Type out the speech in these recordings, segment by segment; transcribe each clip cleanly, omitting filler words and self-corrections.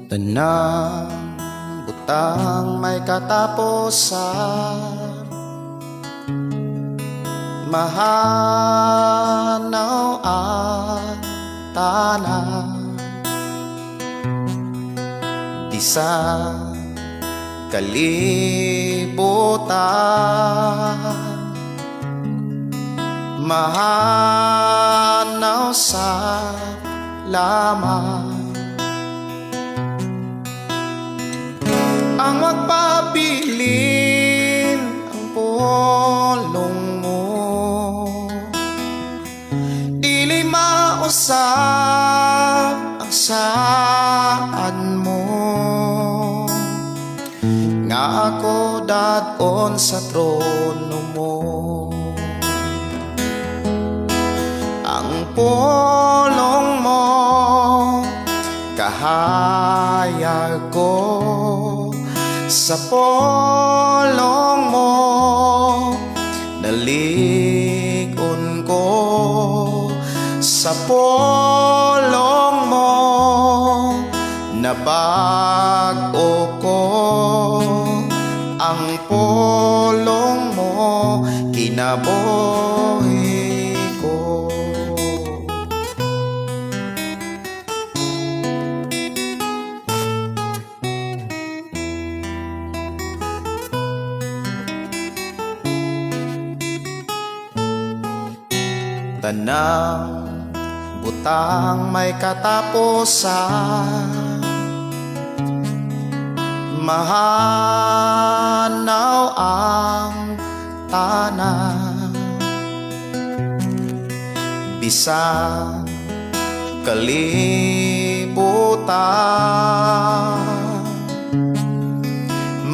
Tanang butang may katapusan, mahanaw ang tanan. Di sa kalibutan, mahanaw sa lamang. Ang magpabilin ang pulong mo, dili mausap ang saan mo. Nga ako daton sa trono mo, ang pulong mo kahayag ko. Sa pulong mo naligon ko, sa pulong mo nabago ko. Ang pulong mo kinabuhi ko. Tanang butang may katapusan, mahanaw ang tanan. Bisang kalibutan,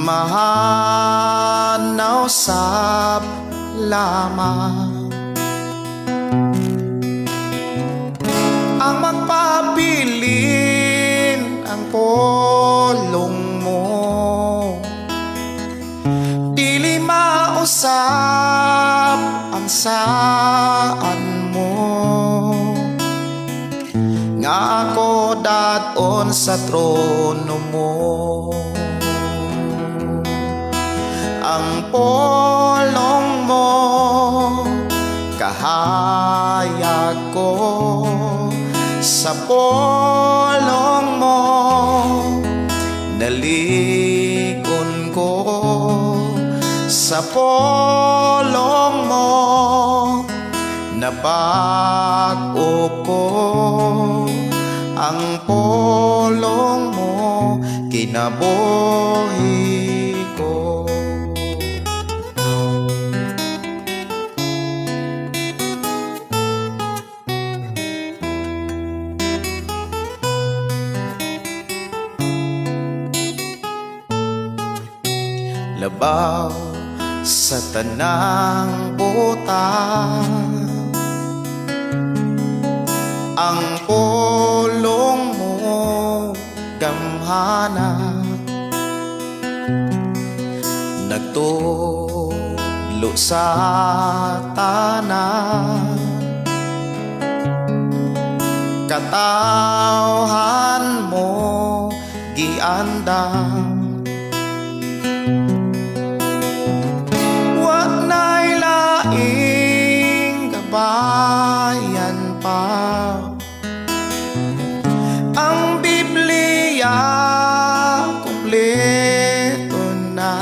mahanaw sa lamang. Ang magpabilin ang pulong mo, dili mausap ang saan mo. Nga ako daton sa trono mo, ang pulong mo kahayag ko. Sa pulong mo naligon ko, sa pulong mo nabago ko. Ang pulong mo kinabuhi ko. Labaw sa tanang butang, ang pulong mo gamhana. Nagtudlo sa tanan, katawhan mo giandam. Bayan pa ang Biblia, kumpleto na.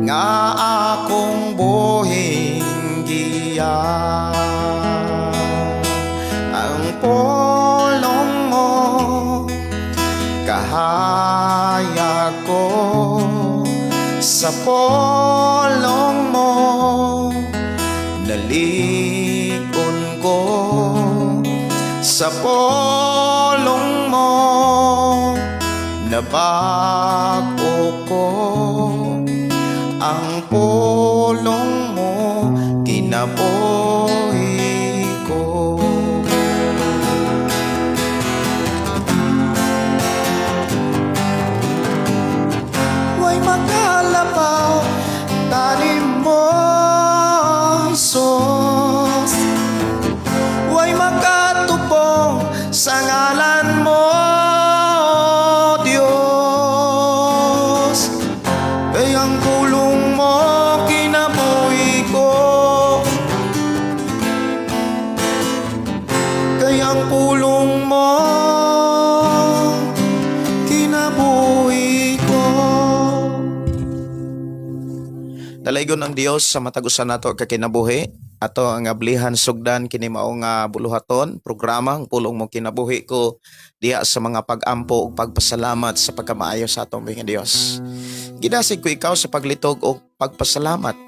Nga akong buhing giya, ang pulong mo kahayag ko. Sa pulong mo naligon ko, sa pulong mo nabago ko. Ang pulong mo kinabuhi ko. Huwag magkalapaw tanim mo, Jesus. Huwag magkatupong sa ngalan mo. Dalaygon ang Dios sa matag-usan nato ka kinabuhi. Ato ang ablihan sugdan kini mao nga buluhaton programa ang pulong mo kinabuhi ko diha sa mga pag-ampo ug pagpasalamat sa pagkamaayo sa atong mga Dios. Gidasig ko ikaw sa paglitog o pagpasalamat.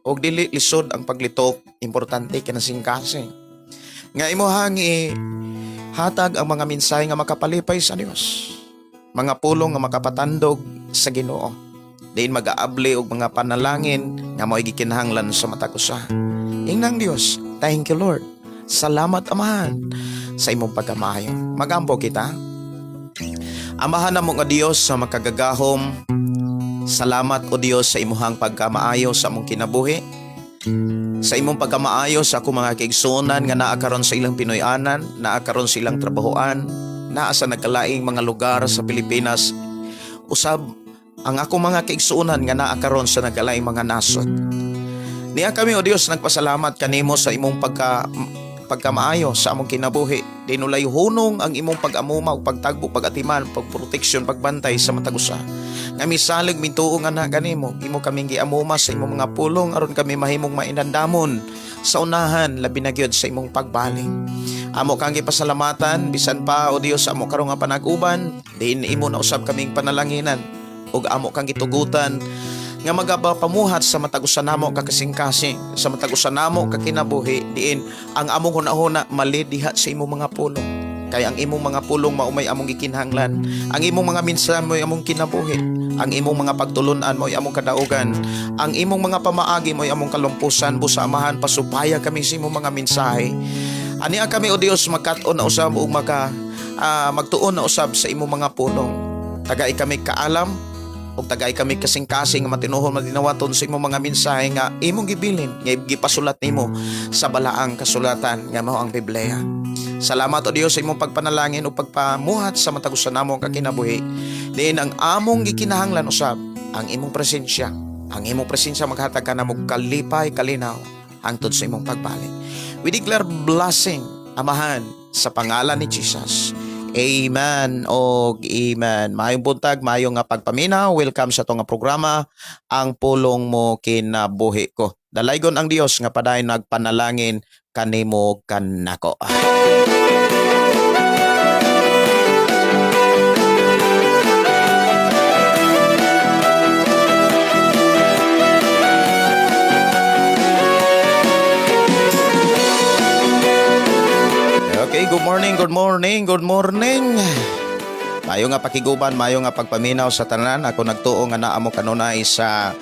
Og dili lisod ang paglitok, importante kinasingkasing. Nga imuhang hatag ang mga mensahe nga makapalipay sa Dios. Mga pulong nga makapatandog sa Ginoo. Diin mag-aabli og mga panalangin nga mao'y gikinahanglan sa matag usa. Ingnang Dios, thank you Lord. Salamat Amahan sa imong pagkamaayo. Magampo kita. Amahan namo nga Dios sa makagagahom. Salamat o Dios sa imuhang pagkamaayo sa among kinabuhi. Sa imong pagkamaayo sa akong mga kaigsuonan nga naa karon sa ilang Pinoy-anan, naa karon sa ilang trabahoan, naa sa nagkalaing mga lugar sa Pilipinas. Usab ang akong mga kaigsuonan nga naa karon sa nagkalaing mga nasod. Niya kami o Dios nagpasalamat kanimo sa imong pagkamaayo sa among kinabuhi. Dinulay hunong ang imong pag-amuma ug pagtagbo, pag-atiman, pagproteksyon, pagbantay sa matag usa. Nga misalig mintuo nga na kanimo, imo kaming giamuma sa imong mga pulong aron kami mahimong mainandamon sa unahan labi na gyud sa imong pagbalik. Amo kang gipasalamatan bisan pa o Dios amo karon nga panag-uban, diin imo na usab kaming panalanginan ug amo kang gitugutan nga magapamuhat sa matag-usan namo kakasing-kasing, sa matag-usan namo kakinabuhi, diin ang among hunahuna mali diha sa imong mga pulong. Kaya ang imong mga pulong maumay among gikinahanglan, ang imong mga minsan mo'y among kinabuhi, ang imong mga pagtulunan mo'y among kadaugan, ang imong mga pamaagi mo'y among kalumpusan. Busa Amahan, pasupaya kami sa imong mga mensahe. Ania kami o Dios magkat-on na usab ug magtuon na usab sa imong mga pulong. Tagay kami kaalam ug tagay kami kasing-kasing nga matinuhon madinawaton sa imong mga mensahe nga imong gibilin nga gipasulat nimo sa balaang kasulatan nga mao ang Biblia. Salamat o Dios sa imong pagpanalangin o pagpamuhat sa matag-usan namo kakinabuhi. Diin ang among gikinahanglan usab ang imong presensya. Ang imong presensya maghatag ka namo kalipay kalinaw hangtod sa imong pagbalik. We declare blessing Amahan sa pangalan ni Jesus. Amen o amen. Mayong buntag, mayong nga pagpaminaw. Welcome sa itong programa, ang pulong mo kinabuhi ko. Dalaygon ang Dios nga paday nagpanalangin kanimo kanako. Okay, good morning. Mayo nga pakiguban, mayo nga pagpaminaw sa tanan. Ako nagtuo nga naa mo kanunay sa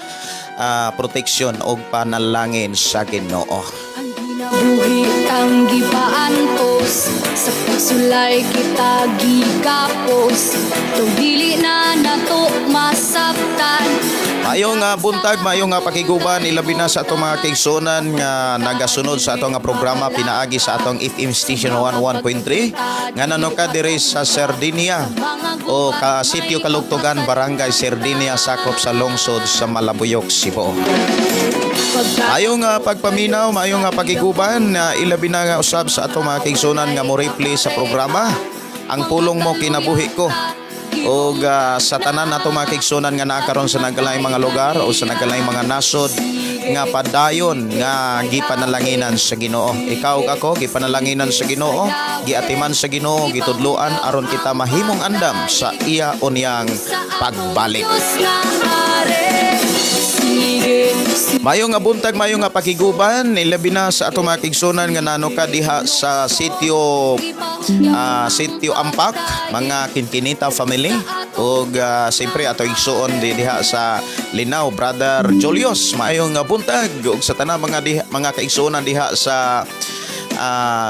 proteksyon o panalangin sa Ginoo. Ang ginabuhi ang gipaantos, sa pagsulay kita gigapos, tong dili na nato masabtan. Mayo nga buntag, mayo nga pakiguban, ilabi na sa atong mga kaigsuonan nga nagasunod sa atong nga programa pinaagi sa atong FM Station 101.3 nga nanuka diri sa Sardinia o ka Sitio Kalugtugan, Barangay Sardinia, sakop sa lungsod sa Malabuyok, Cebu. Mayo nga pagpaminaw, mayo nga pakiguban, ilabi na nga usab sa atong mga kaigsuonan nga mo replay sa programa ang pulong mo kinabuhi ko. O sa tanan nato mga kaigsuonan nga nakaron sa nagkalaing mga lugar o sa nagkalaing mga nasod nga padayon nga gipanalanginan sa Ginoo. Ikaw ug ako gipanalanginan sa Ginoo, giatiman sa Ginoo, gitudloan aron kita mahimong andam sa iya unyang pagbalik. Mayo nga buntag, mayo nga pakiguban, ilabi na sa ato mga kaigsuonan nga nanuka diha sa sitio Ampak, mga Kinkinita family. O siyempre ato igsuon diha sa Linaw, Brother Julius. Mayo nga buntag ug sa tanang mga kaigsuonan diha sa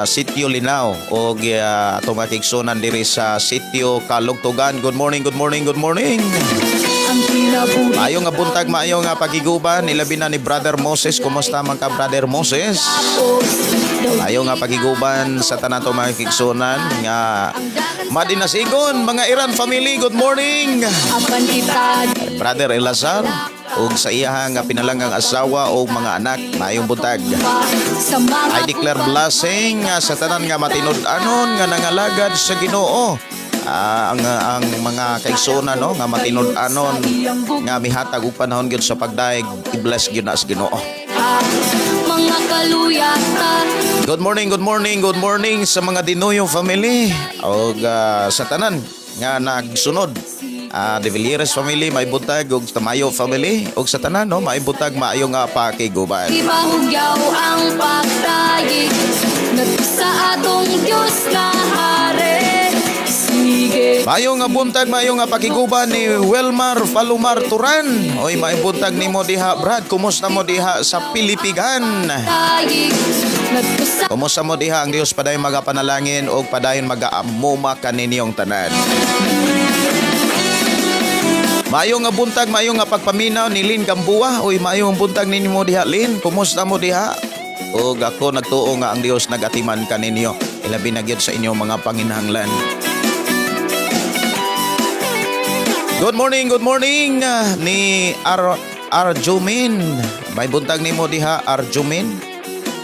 Sitio Linaw o ato mga kaigsuonan diri sa Sitio Kalugtugan. Good morning. Maayo nga buntag, maayo nga pagiguban, ilabi na ni Brother Moses. Kumusta man ka, Brother Moses? Maayo nga pagiguban sa tanan to mga kaigsuonan nga madinasigon, mga Iran family. Good morning. Brother Elazar ug sa iya nga pinalanggang asawa o mga anak, maayong buntag. I declare blessing sa tanan nga matinud-anon nga nangalagad sa Ginoo. ang mga kaigsunan no nga matinud-anon nga mihatag og panahon gyud sa pagdaig i-bless gyud na sa Ginoo. Mga kaluyatan Good morning sa mga Dinoyo family og sa tanan nga nagsunod. De Villeres family may buntag og Tamayo family og sa tanan no may buntag maayo nga pakiguban. Ibahugyaw ang pagtayig ngadto sa atong Dios nga hari. Sige Mayo nga buntag, mayo nga pakiguban ni Welmar Palomar Turan. Oy, may buntag nimo diha, Brad. Kumusta mo diha sa Pilipigan? tayig ngadto sa Kumusta mo diha? Ang Dios padayon magapanalangin o padayon magaamuma kaninyong tanan. Mayo nga buntag, mayo nga pagpaminaw ni Lin Gambuwa. Oy, mayo nga buntag ninyo diha, Lin. Kumusta mo diha? O ako nagtuo nga ang Dios nagatiman kaninyo. Ilabi na gyud sa inyong mga panginahanglan. Good morning ni Arjumin. May buntag nimo diha Arjumin.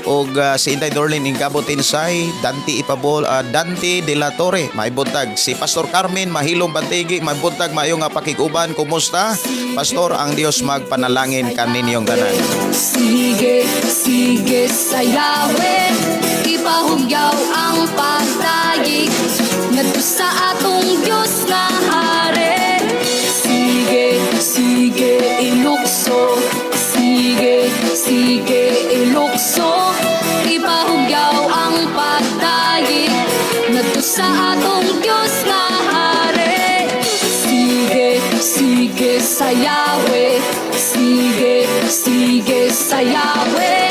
Og si Inday Dorlin Ingabot Insay, Dante Ipabol, Dante de la Torre. May buntag si Pastor Carmen Mahilong Bantigi. May buntag mayo nga pakiguban. Kumusta? Pastor, ang Dios magpanalangin kaninyong tanan. sige sa Yahweh ipahugyaw ang pagtayig ngadto sa atong Dios nga hari. Sige ilukso, sige ilukso, ipahugyaw ang pagtayig ngadto sa atong Dios nga hari. Sige sa Yahweh, sige sa Yahweh,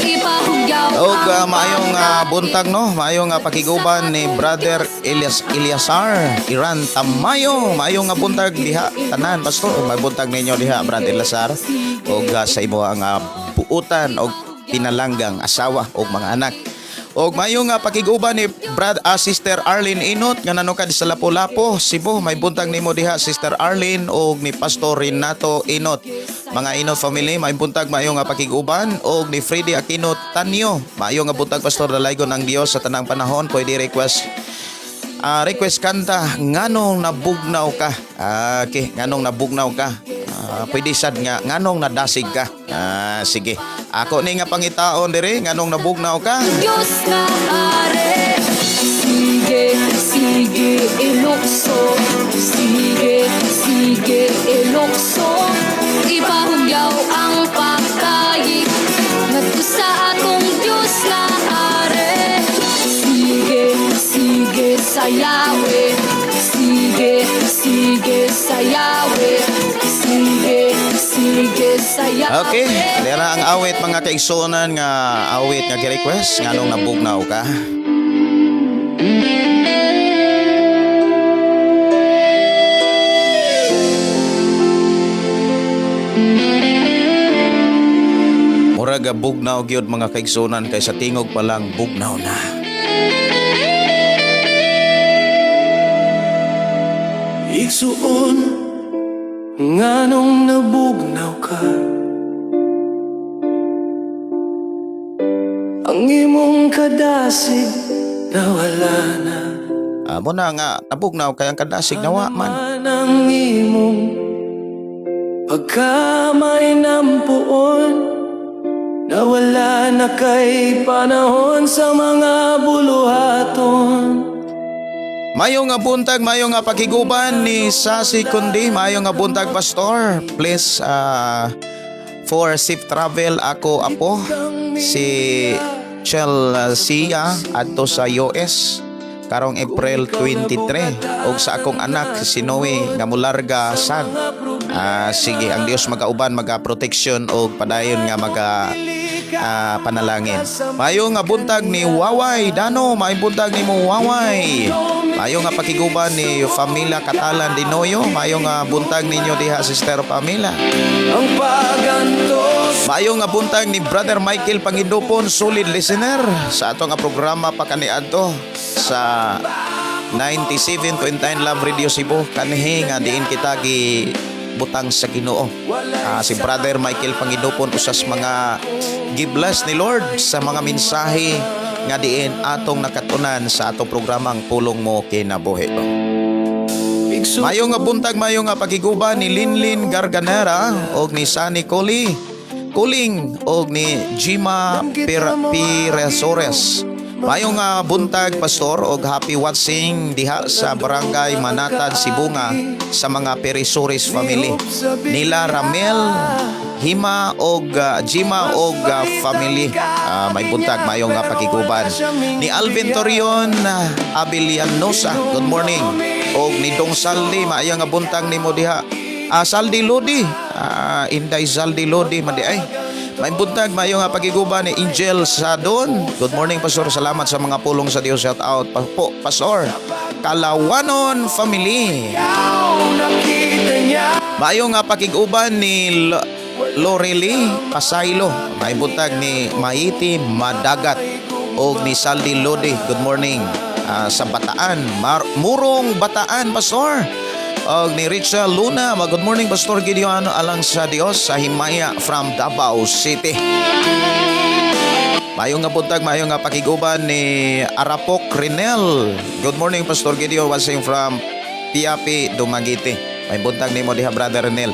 ipahugyaw Og ang maayong buntag no, maayong pakiguban ni Brother Eliasar Iran Tamayo. Maayong buntag diha tanan pastor. May buntag ninyo diha Brother Eliasar. Og sa imo ang buutan og pinalanggang asawa og mga anak. Og maayong pakiguban ni Sister Arlene Inot nga nanukad sa Lapu-Lapu, Cebu. May buntag nimo diha Sister Arlene og ni Pastor Renato Inot. Mga Inot family, may buntag maayong pakiguban og ni Freddy Aquino Tanyo. Maayong buntag Pastor dalaygon ang Dios sa tanang panahon. Pwede request kanta nganong nabugnaw ka. Okay, nganong nabugnaw ka. Pwede sad nga nganong nadasig ka. Sige. Ako ni nga pangitaon dire nganong nabugnaw ka. Diyos nga hari. Sige ilukso, sige ilukso, ipahugyaw ang pagtayig ngadto sa atong Diyos nga hari. Sige sa Yahweh, sige sa Yahweh, sige sa Yahweh. Okay, dira ang awit mga kaigsunan nga awit nga gi-request nganong nabugnaw ka. Murag bugnaw gyud mga kaigsunan kay sa tingog pa lang bugnaw na. Igsuon, nganong nabugnaw ka? Ang imong kadasig nawala na. Amo na nga nabugnaw kay ang kadasig nawa man. Ang imong pagkamay nampuon, nawala na kay panahon sa mga buluhaton. Mayo nga buntag, mayo nga pakiguban ni Sasi Kundi, mayo nga buntag pastor. Please for safe travel ako apo si Chelsea adto sa US karong April 23 og sa akong anak si Noe nga mularga sad. Sige, ang Dios magauban, maga-protection og padayon nga panalangin. Mayo nga buntag ni Waway Dano, may buntag ni mo Waway. Mayo nga pakiguban ni Familia Catalan Dinoyo, mayo nga buntag ninyo diha Sister Pamela. Ang pagantos, Mayo nga buntag ni Brother Michael Pangidopon, solid listener sa ato nga programa pa kaniadto sa 97.9 Love Radio Cebu. Kanhi nga diin kita gi butang sa Ginoo. Si Brother Michael Pangidopon usas mga giblas ni Lord sa mga mensahe nga diin atong nakatunan sa atong programang Pulong Mo Kinabuhi. Mayo nga buntag, mayo nga pagiguban ni Linlin Garganera og ni Sunny Kuling og ni Jima Piresores. Mayo nga buntag, pastor, og happy watching diha sa Barangay Manatan, Sibunga sa mga Piresores family. Nila Ramel, Hima og Jima og family. May buntag, mayo nga pagiguban ni Alvin Torion Abilianosa. Good morning. Og ni Dong Saldi, mayo nga buntag nimo diha. Saldi Lodi, Inday Saldi Lodi madi ay. May buntag, mayo nga pagiguban ni Angel Sadon. Good morning, pastor. Salamat sa mga pulong sa Dios. Shout out po, pastor. Kalawanon family. Mayo nga pagiguban ni Loreli Pasaylo. May buntag ni Maiti Madagat og ni Saldi Lodi. Good morning. Sa Bataan, Murong Bataan, pastor. Og ni Richard Luna, good morning, Pastor Gideon alang sa Dios sa Himaya from Davao City. Mayo nga buntag, mayo nga pakiguban ni Arapok Rinel. Good morning, Pastor Gideon, watching from Piapi, Dumaguete. May buntag nimo diha, Brother Rinel.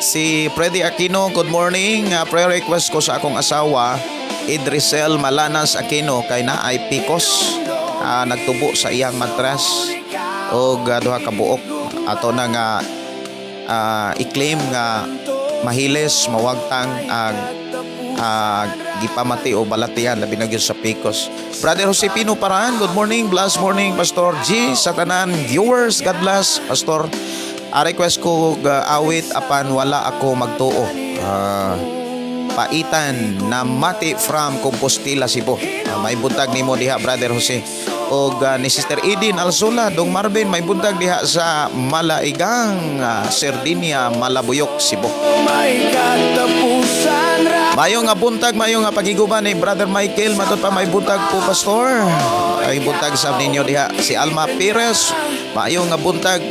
Si Freddy Aquino, good morning. Prayer request ko sa akong asawa, Idrisel Malanas Aquino, kay na ay pikos. Nagtubo sa iyang matras og duha ka buok. Ato na nga i-claim nga mahiles, mawagtang ang gipamati o balatian labi na gyud sa pikos. Brother Josepino Paran, good morning, blessed morning, Pastor G, sa tanan viewers, God bless, Pastor. Request ko awit apan wala ako magtuo. Paitan na mati from Compostela, Cebu. May buntag nimo diha, Brother Jose. Og ni Sister Edin Alsola, Dong Marvin, may buntag diha sa Malaigang, Sardinia, Malabuyok, Cebu. Mayo nga buntag, mayo nga pagiguban ni Brother Michael, matud pa may buntag po, Pastor. Ay buntag sa ninyo diha si Alma Perez. Mayo nga buntag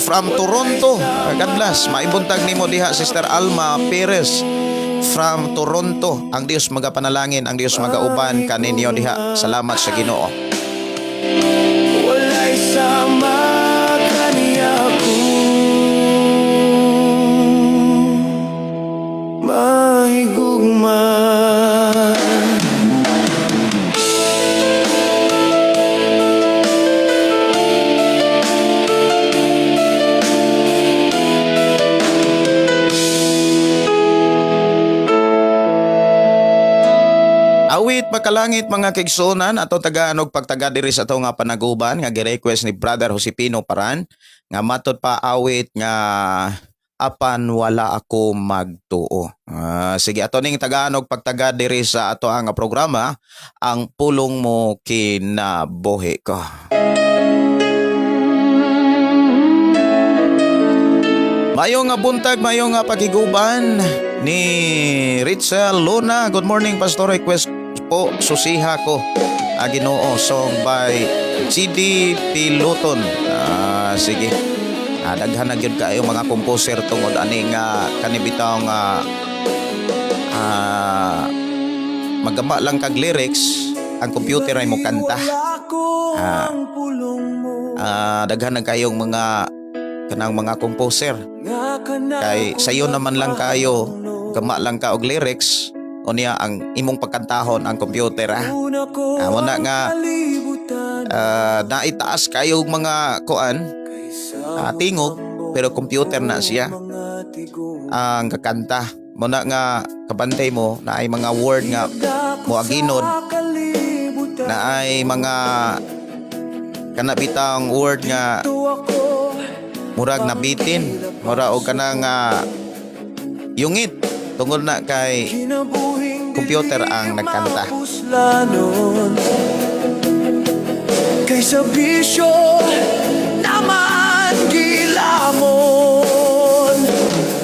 from Toronto. God bless. May buntag nimo diha, Sister Alma Perez from Toronto. Ang Dios magapanalangin, ang Dios magauban kaninyo diha. Salamat sa Ginoo. Wala'y sama kaniya ko, mahigugma. Awit makalangit mga kaigsunan ato tagaan og pagtaga diri sa ato nga panaguban nga gi-request ni Brother Josepino Paran nga matud pa awit nga apan wala ako magtuo. Sige, ato ning tagaan og pagtaga diri sa ato nga programa, ang pulong mo kinabuhi ko. Mayo nga buntag, mayo nga pagiguban ni Richel Luna. Good morning, Pastor. Request po, susiha ko. Ginoo, song by CD Piloton. Sige. Daghan na gyud kayo mga composer tungod ani nga kanibitaw nga magama lang kag lyrics, ang computer ay mo kanta. Daghan na kayong mga kanang mga composer. Kay sayo naman lang kayo, gama lang ka og lyrics, o niya ang imong pagkantahon ang computer. Muna nga naitaas kayo mga kuan, tingog, pero computer na siya ang kakanta. Muna nga kabantay mo na ay mga word nga moaginod, na ay mga kanabitang word nga murag nabitin, mura o kanang yungit tungod na kay computer ang nagkanta. Kaysa bisyo naman gilamon,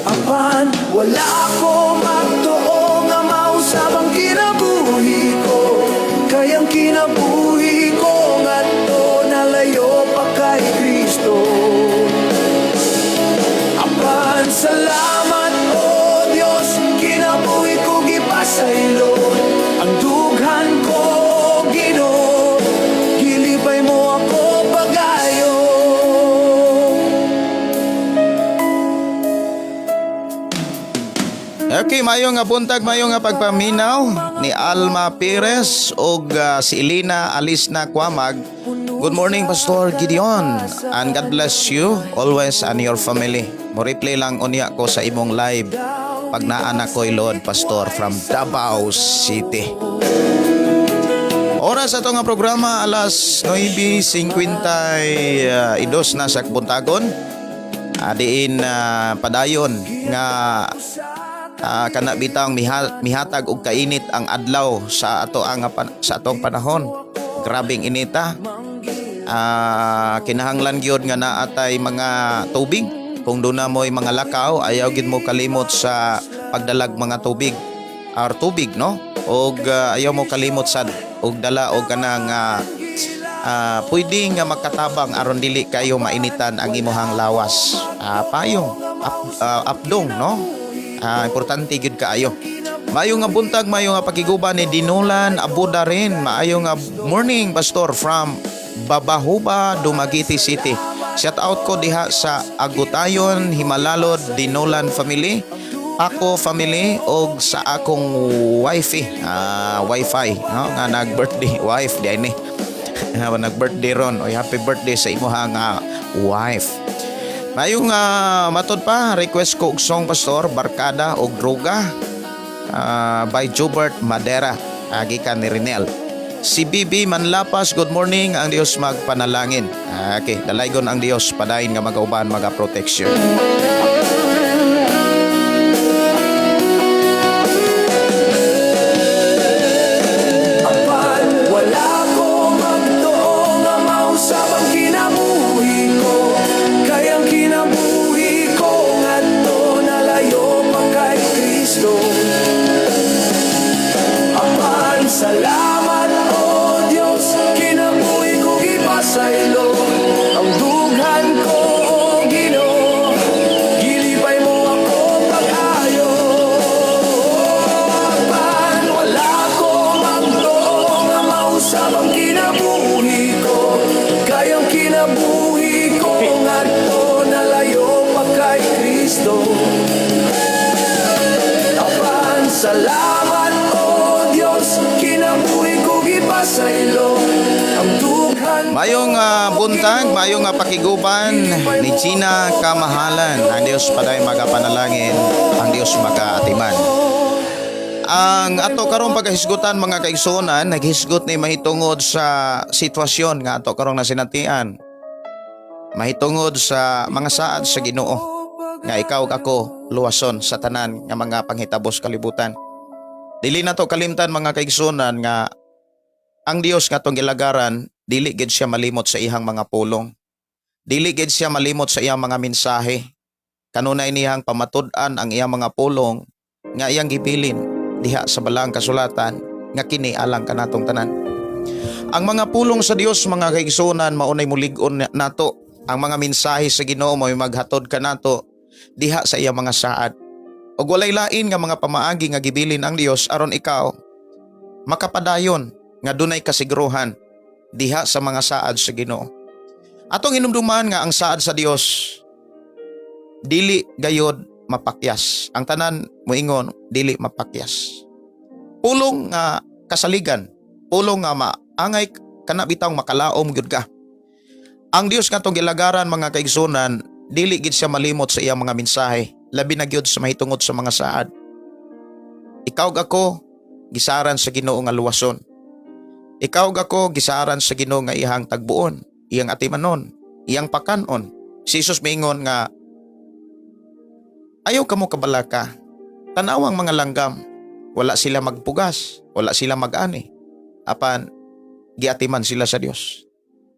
apan wala ako magtuo nga mausab ang kinabuhi ko. Kayang kinabuhi ko ngadto nalayo pa kay Kristo. Salamat o Diyos, kinabuhi ko gipasaylo. Ang dughan ko, Ginoo, gilipay mo ako pagayo. Okay, mayo nga buntag, mayo nga pagpaminaw ni Alma Perez o si Elena Alisna Kwamag. Good morning, Pastor Gideon, and God bless you always and your family. Mo replay lang unya ko sa imong live pag naanak ko'y Lord Pastor from Davao City. Oras ato nga programa alas 9:52 na sa buntagon. Diin padayon nga kana bitang mihatag og kainit ang adlaw sa atong panahon. Grabing inita. Kinahanglan gyud nga naatay mga tubig. Kung doon na mo'y mga lakaw, ayaw gid mo kalimot sa pagdalag mga tubig. Tubig, no? Og ayaw mo kalimot sa og dala og kanang pwede nga makatabang aron dili kayo mainitan ang imuhang lawas. Payong apdong, no? Importante gid kaayo. Maayo nga buntag, maayo nga pakiguban ni Dinulan Abuda rin. Maayo nga morning, Pastor, from Babahuba, Dumaguete City. Shout out ko diha sa Agutayon, Himalalod, Dinulan family, ako family, og sa akong wifi, no? Nga nag-birthday, wife, di ni. Nag-birthday ron. Oy, happy birthday sa imuhang wife. Mayong matod pa, request ko og song, Pastor, Barkada og Droga by Jobert Madera, gikan ni Rinel. Si Bibi Manlapas, good morning, ang Dios magpanalangin. Okay, dalaygon ang Dios, padayon nga magauban, maga-protection. Salamat, O Diyos, kinabuhi ko ipasaylo ang dughan ko, O Ginoo, gilipay mo ako pag-ayo. Apan wala ko magtuo nga mausap ang kinabuhi ko, kayang kinabuhi ko ngadto nalayo pa kay Kristo. Apan salamat, O Diyos, kinabuhi ko gipasaylo ang dughan. Mayong buntag, mayong pakiguban ni Gina Kamahalan. Ang Dios paday magapanalangin, ang Dios magaatiman. Ang ato karong paghisgutan mga kaigsuonan, naghisgot ni mahitungod sa sitwasyon nga ato karong nasinatian. Mahitungod sa mga saad sa Ginoo nga ikaw ako luwason sa tanan nga mga panghitabos kalibutan. Dili na to kalimtan mga kaigsuonan nga ang Dios nga tong gilagaran, dili gid siya malimot sa iyang mga pulong. Dili gid siya malimot sa iyang mga mensahe. Kanunay niyang pamatud-an ang iyang mga pulong nga iyang gibilin diha sa balang kasulatan nga kini alang kanatong tanan. Ang mga pulong sa Dios mga kaigsuonan maunay mulig-on nato. Ang mga mensahe sa Ginoo may maghatod kanato diha sa iyang mga saad. Og walay lain nga mga pamaagi nga gibilin ang Dios aron ikaw makapadayon nga dunay kasiguruhan diha sa mga saad sa Ginoo. Atong hinumduman nga ang saad sa Dios dili gayod mapakyas. Ang tanan moingon dili mapakyas. Pulong nga kasaligan, pulong nga maangay kana bitang makalaom gyud ka. Ang Dios nga tong gilagaran mga kaigsunan, dili gid siya malimot sa iyang mga mensahe. Labi na gyud sa mahitungod sa mga saad. Ikaw ako gisaran sa Ginoo nga luwason. Ikaw ako gisaran sa Ginoo nga iyang tagbuon, iyang atimanon, iyang pakanon. Si Jesus miingon nga ayaw kamo kabalaka. Tanawang mga langgam, wala sila magpugas, wala sila mag-ani. Apan giatiman sila sa Dios.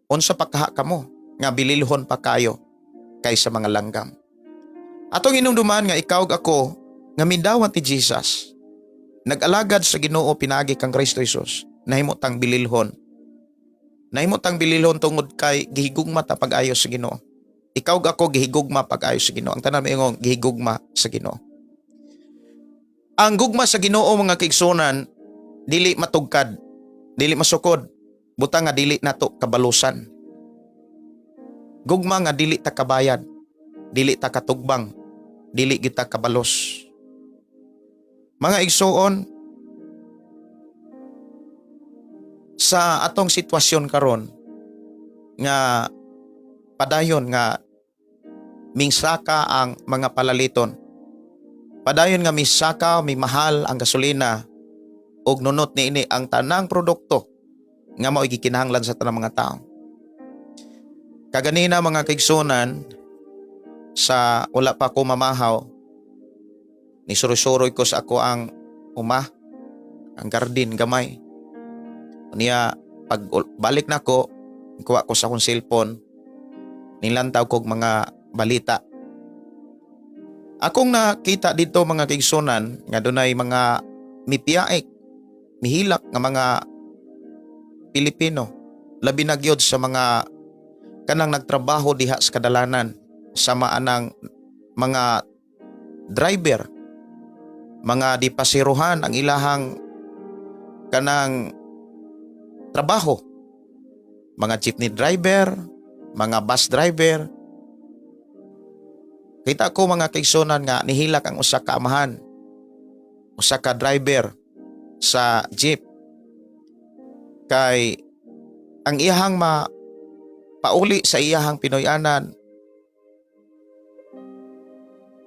Unsa pa kaha kamo nga bililhon pa kayo kaysa mga langgam. Atong inumduman nga ikaw ako nga midawat ni Jesus. Nag-alagad sa Ginoo pinagi kang Kristo Jesus. Nahimutang bililhon. Nahimutang bililhon tungod kay gihigugma ta pag-ayo sa Ginoo. Ikaw ako gihigugma pag-ayo sa Ginoo. Ang tanan moingon gihigugma sa Ginoo. Ang gugma sa Ginoo mga kaigsuonan dili matugkad, dili masukod, butang nga dili nato kabalusan. Gugma nga dili ta kabayad, dili ta katugbang, dili kita kabalos. Mga igsuon, sa atong sitwasyon karon nga padayon nga mingsaka ang mga palaliton. Padayon nga misaka, may mahal ang gasolina ug nunot niini ang tanang produkto nga mao gikinahanglan sa tanang mga tao. Kaganina mga kaigsunan, sa wala pa ko mamahaw, nisuroy-suroy ko sa ako ang ang garden gamay. Niya pag balik na ko, kuha ko sa akong cellphone, nilantaw kog mga balita. Akong nakita dito mga kaigsunan nga dunay mga mipiyaik, mihilak nga mga Pilipino, labi na gyud sa mga kanang nagtrabaho diha sa kadalanan, sama anang mga driver, mga dipasiruhan ang ilahang kanang trabaho, mga jeepney driver, mga bus driver. Kita ko mga kaigsunan nga nihilak ang usa ka amahan, usa ka driver sa jeep, kay ang iyahang pauli sa iyahang Pinoyanan,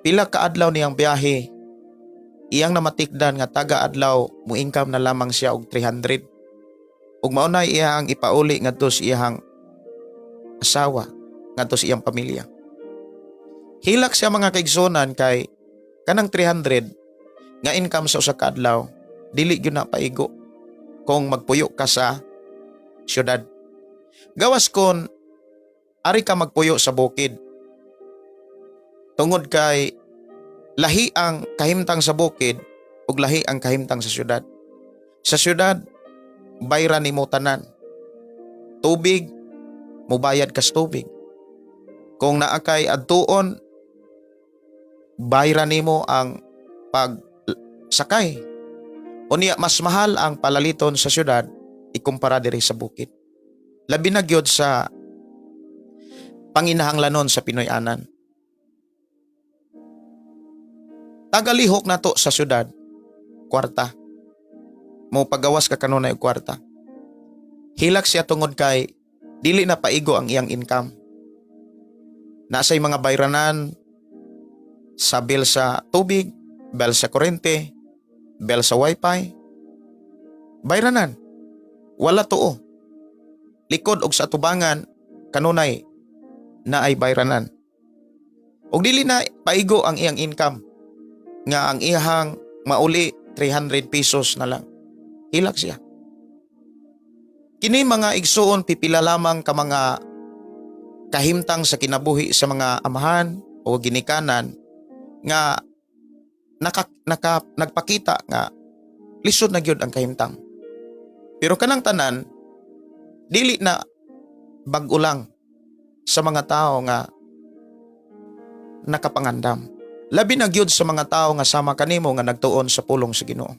pila ka adlaw niyang biyahe, iyang namatikdan nga taga adlaw mo-income na lamang siya og 300. Ug mao na iyang ipauli ngadto sa iyang asawa, ngadto sa iyang pamilya. Hilak siya mga kaigsunan kay kanang 300 nga income sa usa ka adlaw, dili gyud na paigo kung magpuyo ka sa syudad. Gawas kon ari ka magpuyo sa bukid. Tungod kay lahi ang kahimtang sa bukid ug lahi ang kahimtang sa syudad. Sa syudad, bayran nimo tanan. Tubig, mubayad kas tubig. Kung naakay adtuon, bayran nimo ang pagsakay. Unya mas mahal ang palaliton sa syudad ikumpara diri sa bukid. Labi na gyud sa panginahanglanon sa Pinoyanan. Tagalihok nato sa syudad, kwarta. Mo pagawas ka kanunay og kwarta. Hilak siya tungod kay dili na paigo ang iyang income. Nasay mga bayranan sa bill sa tubig, bill sa kuryente, bill sa wifi. Bayranan. Wala tuo. Likod og sa atubangan kanunay na ay bayranan. Og dili na paigo ang iyang income nga ang iyang mauli 300 pesos na lang. Hilak siya. Kini mga igsuon pipila lamang ka mga kahimtang sa kinabuhi sa mga amahan o ginikanan nga nagpakita nga lisod na gyud ang kahimtang. Pero kanang tanan dili na bag-o lang sa mga tao nga nakapangandam. Labi na gyud sa mga tao nga sama kanimo nga nagtuon sa pulong sa Ginoo,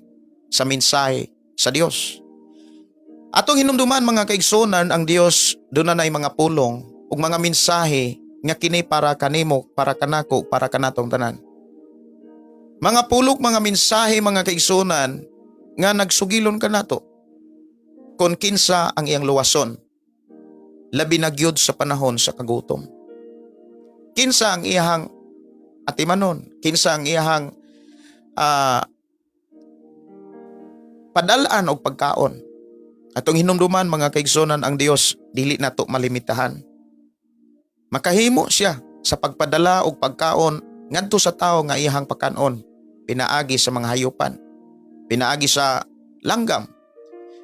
sa mensahe sa Dios. Atong hinumduman mga kaigsunan, ang Dios dunay mga pulong ug mga mensahe nga kini para kanimo, para kanako, para kanatong tanan. Mga pulong, mga mensahe mga kaigsunan nga nagsugilon kanato kung kinsa ang iyang luwason. Labi na gyud sa panahon sa kagutom. Kinsa ang iyang atimanon, kinsa ang iyang padalaan og pagkaon. Atong hinumduman mga kaigsunan, ang Dios dili nato malimitahan. Makahimo siya sa pagpadala og pagkaon ngadto sa tawo nga iyang pakanon, pinaagi sa mga hayupan, pinaagi sa langgam.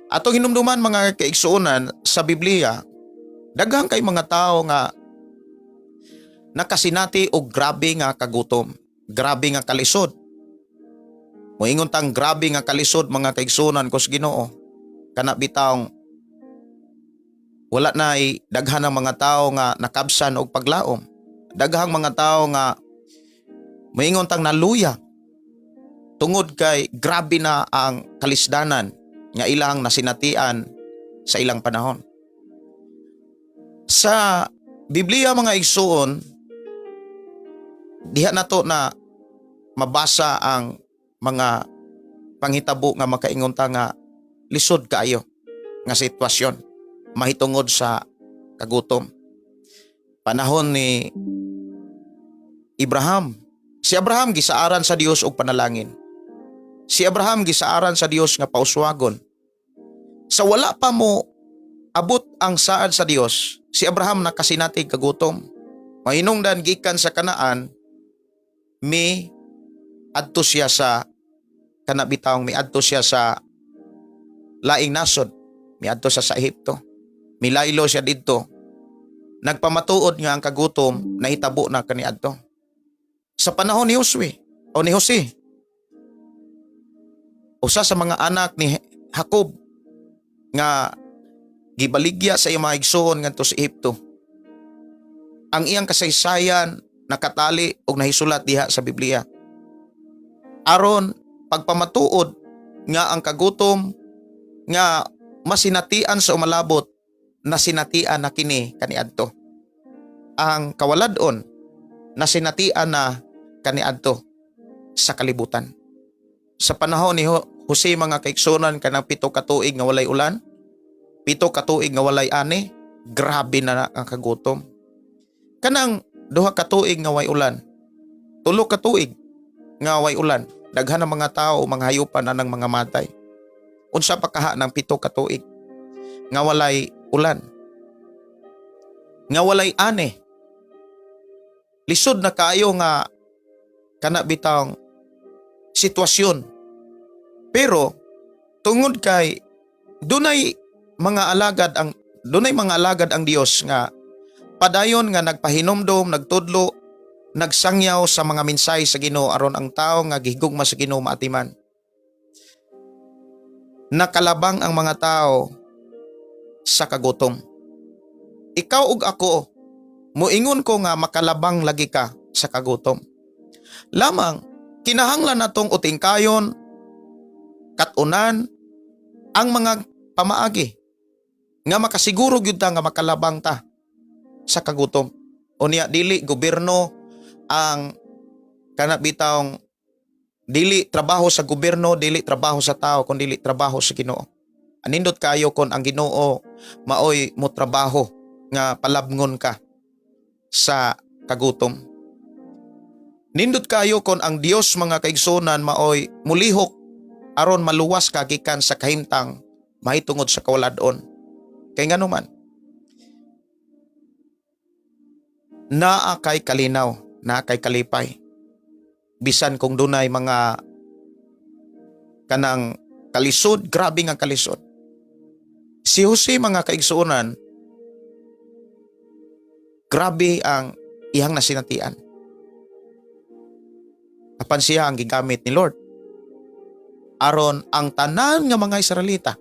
Atong hinumduman mga kaigsunan, sa Biblia daghang kay mga tawo nga nakasinati og grabe nga kagutom, grabe nga kalisod. Moingon tang grabe nga kalisod mga kaigsunan kus Ginoo, kana bitawng wala na daghan ng mga tao nga nakabsan og paglaom. Daghang mga tao nga moingon tang naluya tungod kay grabe na ang kalisdanan nga ilang nasinatian sa ilang panahon. Sa Biblia mga igsuon, diha nato na mabasa ang mga panghitabo nga makaingon ta nga lisod kaayo nga sitwasyon mahitungod sa kagutom. Panahon ni Abraham. Si Abraham gisaaran sa Dios og panalangin. Si Abraham gisaaran sa Dios nga pauswagon. Sa wala pa mo abot ang saad sa Dios, si Abraham nakasinatig kagutom. Mahinungdan gikan sa Kanaan, mi adto siya sa kanabitawng miadto siya sa laing nasod, miadto sa Ehipto. Milaylo siya didto. Nagpamatuod nga ang kagutom nahitabo na kaniadto. Sa panahon ni Josue o ni Jose, usa sa mga anak ni Jacob nga gibaligya sa iyang mga igsoon ngadto sa Ehipto. Ang iyang kasaysayan nakatali og nahisulat diha sa Biblia. Aron pagpamatuod nga ang kagutom nga masinatian sa umalabot na sinatian na kini kaniadto. Ang kawaladon na sinatian na kaniadto sa kalibutan. Sa panahon ni Jose mga kaiksonan kanang 7 ka tuig nga walay ulan, 7 ka tuig nga walay ani, grabe na ang kagutom. Kanang 2 ka tuig nga way ulan, 3 ka tuig nga way ulan, daghan ang mga tao mga hayupan anang mga matay. Unsa pa kaha ng 7 ka tuig nga walay ulan, nga walay ani. Lisod na kaayo nga kana bitang sitwasyon. Pero tungod kay dunay mga alagad ang Dios nga padayon nga nagpahinomdom, nagtudlo, nagsangyaw sa mga minsay sa Ginoo aron ang tao nga gihigugma sa Ginoo maatiman. Nakalabang ang mga tao sa kagutom. Ikaw ug ako, muingon ko nga makalabang lagi ka sa kagutom. Lamang, kinahanglan natong utingkayon, katunan, ang mga pamaagi nga makasiguro gyud ta nga makalabang ta sa kagutom. Unya dili gobyerno ang kanabitawng dili trabaho sa gobyerno, dili trabaho sa tao, kundi dili trabaho sa Ginoo. Anindot kayo kon ang Ginoo maoy mo trabaho nga palabngon ka sa kagutom. Nindot kayo kon ang Dios mga kaigsonan maoy mulihok aron maluwas ka gikan sa kahimtang mahitungod sa kawaladon. Kay ngano man, naa kay kalinaw, naa kay kalipay. Bisan kung dunay mga kanang kalisod, grabe nga kalisod. Si Jose mga kaigsuonan, grabe ang iyang nasinatian. Apan siya ang gigamit ni Lord aron ang tanan nga mga Israelita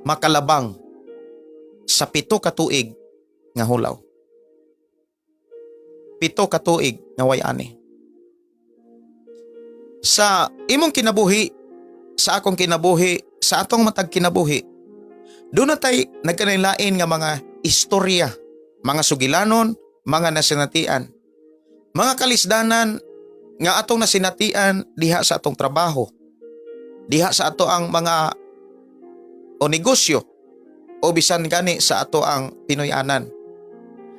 makalabang sa 7 ka tuig nga hulaw. 7 ka tuig nga way ani. Sa imong kinabuhi, sa akong kinabuhi, sa atong matag kinabuhi, doon na tayo nagkanilain nga mga istorya, mga sugilanon, mga nasinatian, mga kalisdanan nga atong nasinatian diha sa atong trabaho, diha sa ato ang mga o negosyo, o bisan gani sa ato ang Pinoyanan.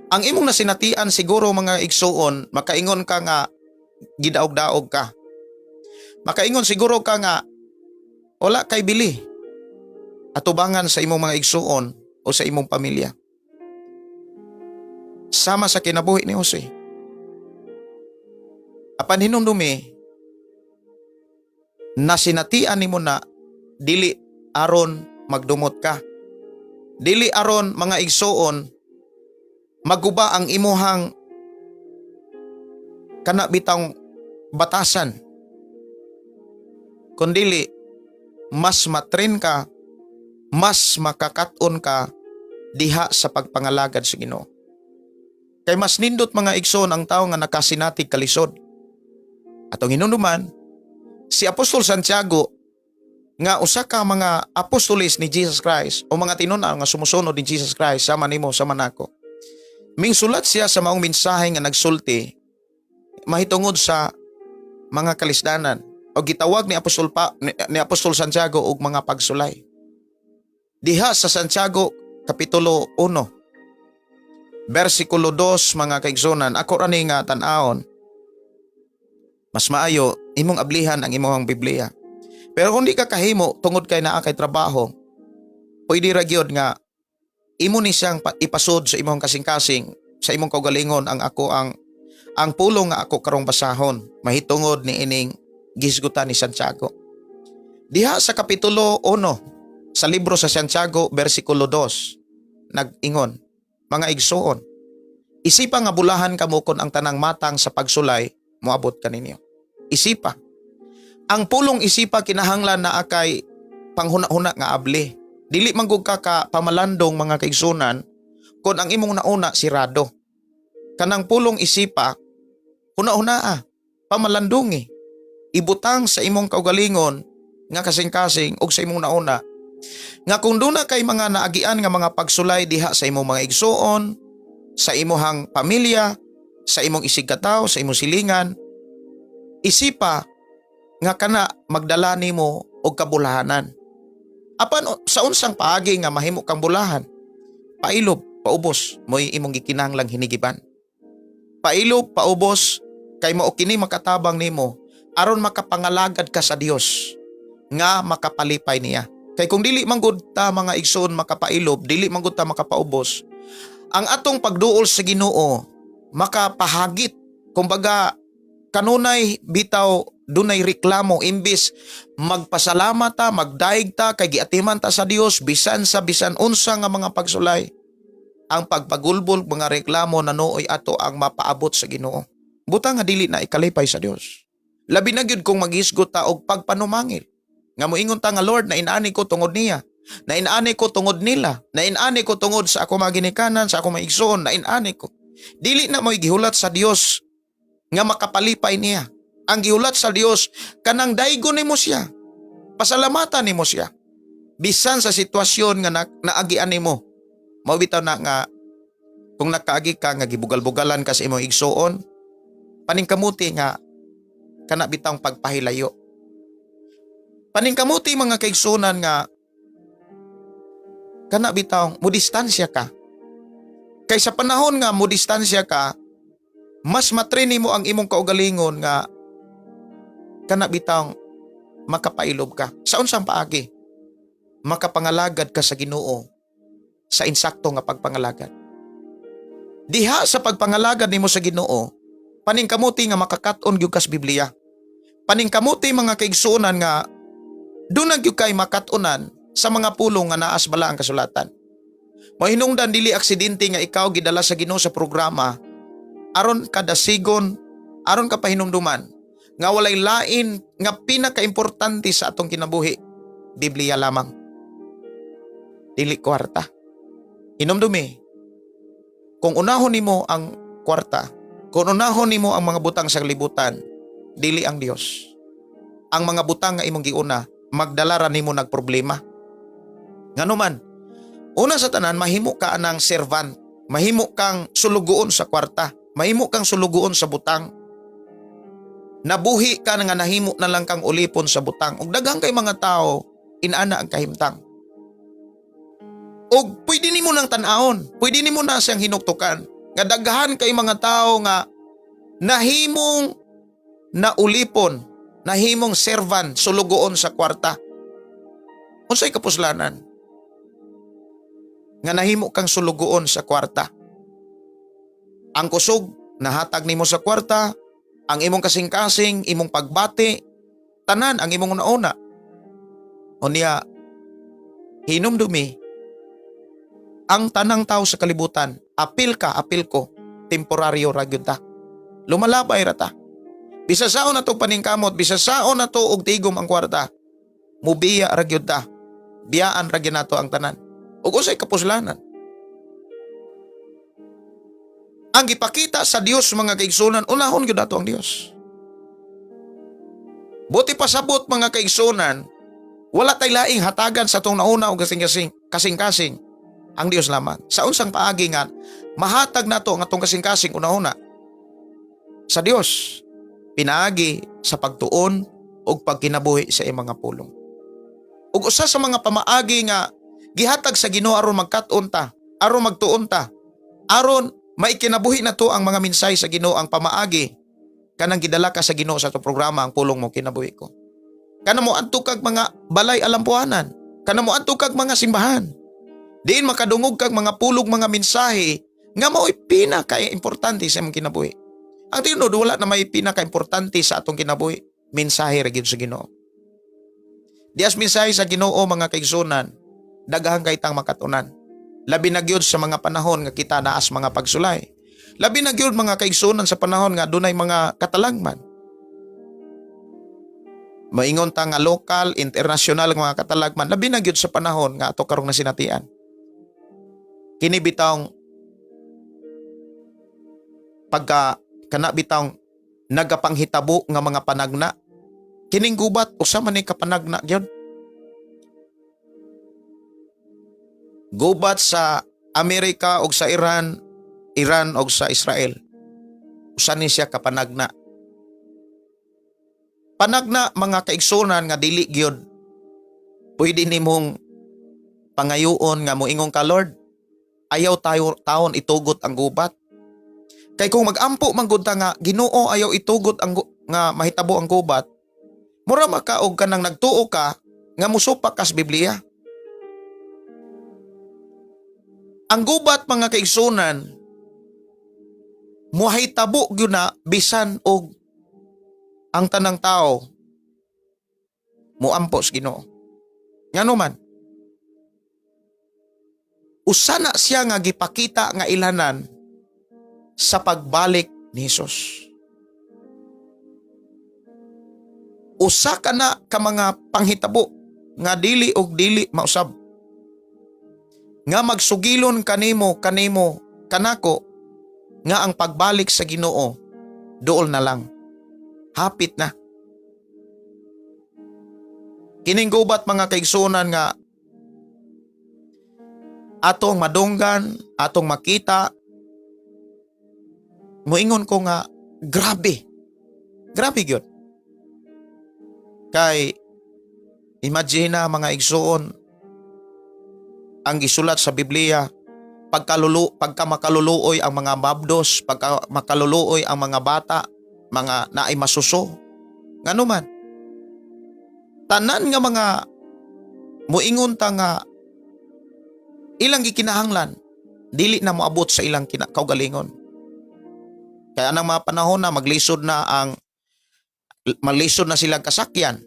Ang imong nasinatian siguro mga igsuon, makaingon ka nga gidaog-daog ka. Makaingon siguro ka nga wala kay bili atubangan sa imong mga igsuon o sa imong pamilya. Sama sa kinabuhi ni Jose. Apan hinumdumi, nasinatian nimo na dili aron magdumot ka. Dili aron mga igsuon maguba ang imuhang kanabitang batasan. Kundili mas matren ka, mas makakaton ka diha sa pagpangalagad sa Ginoo. Kay mas nindot mga igsoon ang tao nga nakasinatig kalisod. Atong hinumduman, si Apostol Santiago nga usa ka mga apostoles ni Jesus Christ o mga tinun-an nga sumusunod ni Jesus Christ sama nimo sama nako. Mingsulat siya sa maong mensahe nga nagsulti mahitungod sa mga kalisdanan o gitawag ni Apostol Santiago og mga pagsulay. Diha sa Santiago kapitulo 1 versikulo 2 mga kaigsunan, ako rani nga tan-aon. Mas maayo imong ablihan ang imong Biblia. Pero kung di ka kahimo tungod kay naa kay trabaho, pwede ra gyud nga imo ni siyang ipasud sa imong kasing-kasing, sa imong kaugalingon ang pulong nga ako karong basahon mahitungod ni ining gisgutan ni Santiago. Diha sa kapitulo 1 sa libro sa Santiago versikulo 2 nag-ingon, mga igsoon, isipa nga bulahan kamo kon ang tanang matang sa pagsulay moabot kaninyo. Isipa. Ang pulong isipa kinahanglan na akay panghuna-huna nga abli. Dili man gud ka pamalandong mga kaigsunan kon ang imong nauna sirado. Kanang pulong isipa huna-huna pamalandungi. Ibutang sa imong kaugalingon nga kasing-kasing og sa imong nauna nga kung duna kay mga naagian nga mga pagsulay diha sa imong mga igsoon, sa imong pamilya, sa imong isigkataw, sa imong silingan, isipa nga kana magdala nimo og kabulahanan. Apan sa unsang paagi nga mahimo kang bulahan, pailob, paubos mo'y imong gikinahanglang hinigiban. Pailob, paubos kay mao kini makatabang nimo aron makapangalagad ka sa Dios nga makapalipay niya. Kay kung dili man gud ta mga igsoon makapailob, dili man gud ta makapaubos, ang atong pagduol sa Ginoo makapahagit. Kumbaga kanunay bitaw dunay reklamo imbis magpasalamat ta, magdaig ta kay giatiman ta sa Dios bisan unsa nga mga pagsulay. Ang pagpagulbol mga reklamo nanuoy ato ang mapaabot sa Ginoo. Buta nga dili na ikalipay sa Dios. Labi na gyud kung maghisgot ta og pagpanumangil. Nga moingon ta nga Lord, na inaani ko tungod niya, na inaani ko tungod nila, na inaani ko tungod sa ako mga ginikanan, sa ako mga igsoon, na inaani ko. Dili na mo'y gihulat sa Dios nga makapalipay niya. Ang gihulat sa Dios kanang daygon nimo siya. Pasalamatan nimo siya. Bisan sa sitwasyon nga naagian nimo. Mao bitaw na nga kung nakaagi ka nga gibugal-bugalan ka sa imong igsoon, paningkamuti nga kana bitang pagpahilayo. Paningkamuti mga kaigsunan nga kana bitaw mudistansya ka. Kay sa panahon nga mudistansya ka, mas matrain mo ang imong kaugalingon nga kana bitaw makapailob ka. Sa unsang paagi? Makapangalagad ka sa Ginoo sa insakto nga pagpangalagad. Diha sa pagpangalagad nimo sa Ginoo, paningkamuti nga makakat-on gyud kas Biblia. Paningkamuti mga kaigsunan nga dunag gyud kay makat-unan sa mga pulong nga naas bala ang kasulatan. Mahinungdan dili aksidente nga ikaw gidala sa Ginoo sa programa aron kada sigon, aron ka pahinumduman nga walay lain nga pinakaimportante sa atong kinabuhi, Biblia lamang. Dili kwarta. Hinumdumi. Kung unahon nimo ang kwarta, kung unahon nimo ang mga butang sa kalibutan, dili ang Dios. Ang mga butang nga imong giuna magdala ra nimo nagproblema. Nganuman, una sa tanan mahimo ka anang servant, mahimo kang sulugoon sa kwarta, mahimo kang sulugoon sa butang. Nabuhi ka nga nahimo na lang kang ulipon sa butang. Ug daghang kay mga tao inana ang kahimtang. Og pwede nimo nang tan-aon, pwede nimo na siyang hinuktukan. Nga daghan kay mga tao nga nahimong naulipon, nahimong servant sulugoon sa kwarta. Unsay kapuslanan? Nga nahimo kang sulugoon sa kwarta. Ang kusog nahatag nimo sa kwarta, ang imong kasing-kasing, imong pagbati, tanan ang imong nauna. Unya, hinumdumi, ang tanang tao sa kalibutan, apil ka, apil ko, temporaryo ra gyud ta. Lumalabay ra ta. Bisa saon na to paningkamot, bisa saon na to og tigom ang kwarta. Mubiya ra gyud ta. Biyaan ra gyud nato ang tanan. Ug usay kapuslanan. Ang gipakita sa Dios mga kaigsunan, unahon gyud nato ang Dios. Buti pasabot mga kaigsunan, wala tay laing hatagan sa tong nauna og kasing-kasing ang Dios lamang. Sa unsang paagi nga mahatag nato ang atong kasing-kasing una-una sa Dios. pinaagi sa pagtuon o pagkinabuhi sa imong mga pulong. Ug usa sa mga pamaagi nga gihatag sa Ginoo aron magkat-on ta, aron magtuon ta, aron maikinabuhi na to ang mga mensahe sa Ginoo, ang pamaagi kanang gidala ka sa Ginoo sa to programa ang pulong mo kinabuhi ko. Kana mo adto kag mga balay alampuanan, kana mo adto kag mga simbahan. Diin makadungog kag mga pulong mga mensahe nga mao'y pinaka-importante sa imong kinabuhi. Ang tinod wala na may pinaka-importante sa atong kinabuhi, mensahe ra gyud sa Ginoo. Dias mensahe sa Ginoo mga kaigsunan, daghan kay tang makatunan. Labi na gyud sa mga panahon nga kita naas mga pagsulay. Labi na gyud mga kaigsunan sa panahon nga dunay mga katalagman. Maingon ta nga lokal, international nga mga katalagman, labi na gyud sa panahon nga ato karong nasinatian. Kini bitawng pagka kana bitawng nagapanghitabo nga mga panagna. Kining gubat usa man ni kapanagna gyud. Gubat sa Amerika o sa Iran o sa Israel. Usa ni siya kapanagna. Panagna mga kaigsunan nga dili gyud pwede nimong pangayoon nga moingon ka, Lord, ayaw taon itugot ang gubat. Kay kung magampo man gud ta nga Ginoo ayaw itugot ang nga mahitabo ang gubat, mura makaog ka nang nagtuo ka nga musupak ka sa Biblia. Ang gubat mga kaigsunan muhitabo gyud na bisan og ang tanang tao muampo sa Ginoo. Ngano man usa na siya nga gipakita nga ilhanan sa pagbalik ni Hesus. Usa ka na ka mga panghitabo nga dili og dili mausab. Nga magsugilon kanimo kanako nga ang pagbalik sa Ginoo duol na lang. Hapit na. Kining gubat mga kaigsunan nga atong madunggan, atong makita, moingon ko nga grabe. Grabe gyud. Kay imagine na mga igsuon ang gisulat sa Biblia, pagka makaluluoy ang mga babdos, pagka makaluluoy ang mga bata, mga naay masuso. Ngano man? Tanan nga mga moingon ta nga ilang gikinahanglan dili na moabot sa ilang kaugalingon. Kaya anang mga panahon na maglisod na silang kasakyan.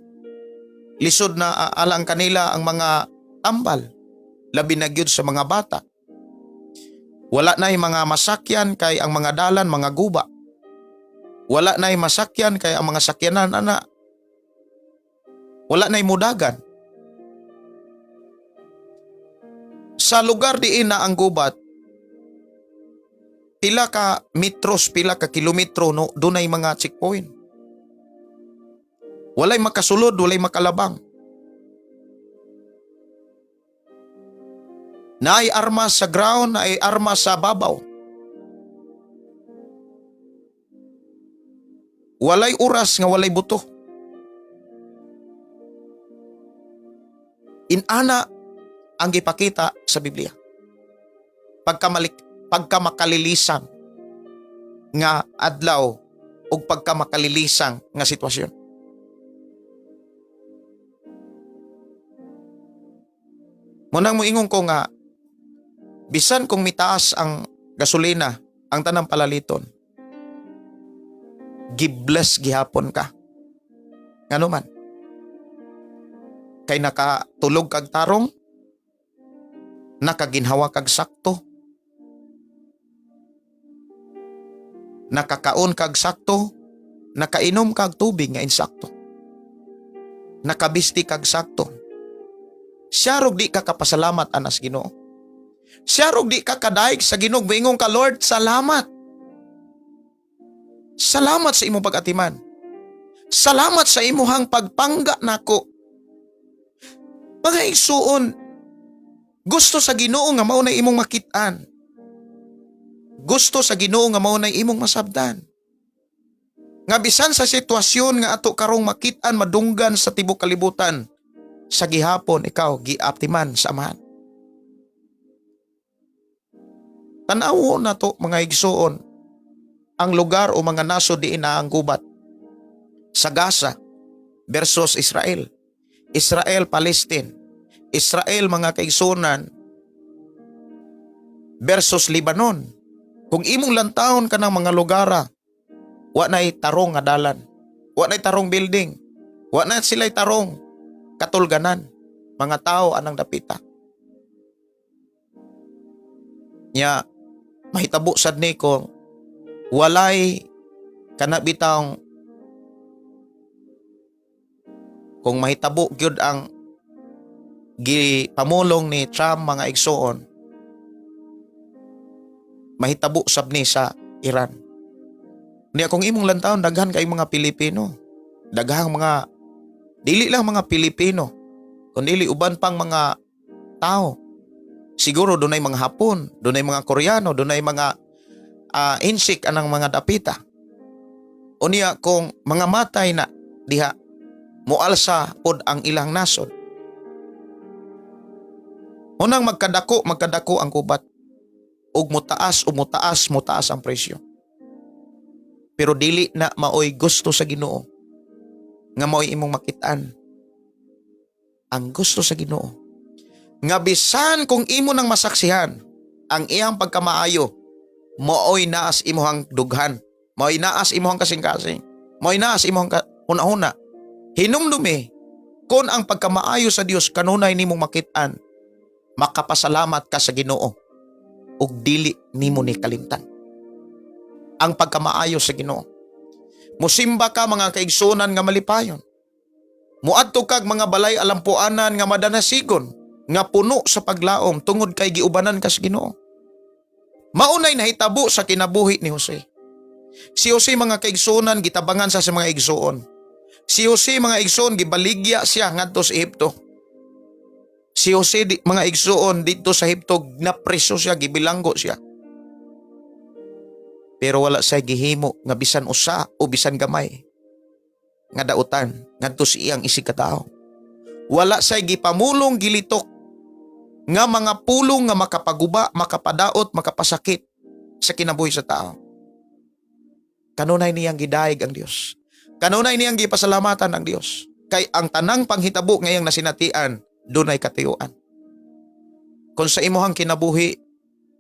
Lisod na alang kanila ang mga tambal. Labi na gyud sa mga bata. Wala na'y mga masakyan kay ang mga dalan mga guba. Wala na'y masakyan kay ang mga sakyanan ana. Wala na'y mudagan. Sa lugar diin na ang gubat, pila ka metros, pila ka kilometro no, dunay mga checkpoint. Walay makasulod, walay makalabang. Naay armas sa ground, naay armas sa babaw. Walay oras nga walay buto. Inana ang gipakita sa Biblia. Pagkamakalilisang nga adlaw o pagkamakalilisang nga sitwasyon. Munang moingon ko nga bisan kung mitaas ang gasolina, ang tanang palaliton, gibless gihapon ka. Ngano man? Kay nakatulog kag tarong, nakaginhawa kag sakto, nakakaon kag sakto, nakainom kag tubig nga insakto, nakabisti kag sakto. Siya rog di ka kapasalamat anas Ginoo. Siya rog di ka kadaig sa Ginoo, moingon ka, Lord, salamat. Salamat sa imong pag-atiman. Salamat sa imuhang pagpangga nako. Mga igsuon, gusto sa Ginoo nga mao nay imong makit-an. Gusto sa Ginoo nga mao nay imong masabdan. Nga bisan sa sitwasyon nga ato karong makit-an madunggan sa tibok kalibutan, sa gihapon ikaw giaptiman sa Amahan. Tanaw na to mga igsoon, ang lugar o mga nasod diin na ang gubat. Sa Gaza versus Israel. Israel, Palestine. Israel, mga kaigsunan versus Lebanon. Kung imong lantawon ka ng mga lugara, wa na'y tarong nga dalan, wa na'y tarong building, wa na sila'y tarong katulganan. Mga tao anang dapita. Nya, mahitabo sad ni ko, walay kanabitang kung mahitabo gyud ang gipamulong ni Trump mga igsoon, mahitabo sab ni sa Iran. Niya kung imong lantawon daghan kay mga Pilipino, daghang mga dili lang mga Pilipino, kundi uban pang mga tao. Siguro dunay mga Hapon, dunay mga Koreano, dunay mga insik anang mga dapita. Unya kung mga matay na diha mualsa pod ang ilang nasod. Unang magkadako ang kubat. Ug mutaas ang presyo. Pero dili na maoy gusto sa Ginoo nga maoy imong makitaan. Ang gusto sa Ginoo nga bisan kung imo nang masaksihan ang iyang pagkamaayo, maoy naas imuhang dughan, maoy naas imuhang kasing-kasing, maoy naas imuhang huna-huna. Hinumdumi kon ang pagkamaayo sa Dios kanunay nimong makitaan, makapasalamat ka sa Ginoo ug dili nimo ni kalimtan ang pagkamaayo sa Ginoo. Musimba ka mga kaigsunan nga malipayon. Muadto kag mga balay alampuanan nga madanasigon nga puno sa paglaom tungod kay giubanan ka sa Ginoo. Maunay nahitabo sa kinabuhi ni Jose. Si Jose mga kaigsunan gitabangan sa mga igsoon. Si Jose mga igsoon gibaligya siya ngadto sa Ehipto. Si Jose mga igsoon dito sa Ehipto napreso siya, gibilanggo siya. Pero wala say gihimo nga bisan usa o bisan gamay nga dautan ngadto sa iyang isig ka tawo. Wala say gipamulong gilitok nga mga pulong nga makapaguba, makapadaot, makapasakit sa kinabuhi sa tao. Kanunay niyang gidayeg ang Dios. Kanunay niyang gipasalamatan ang Dios. Kay ang tanang panghitabo ngayang nasinatian, dunay katuyuan. Kung sa imuhang kinabuhi,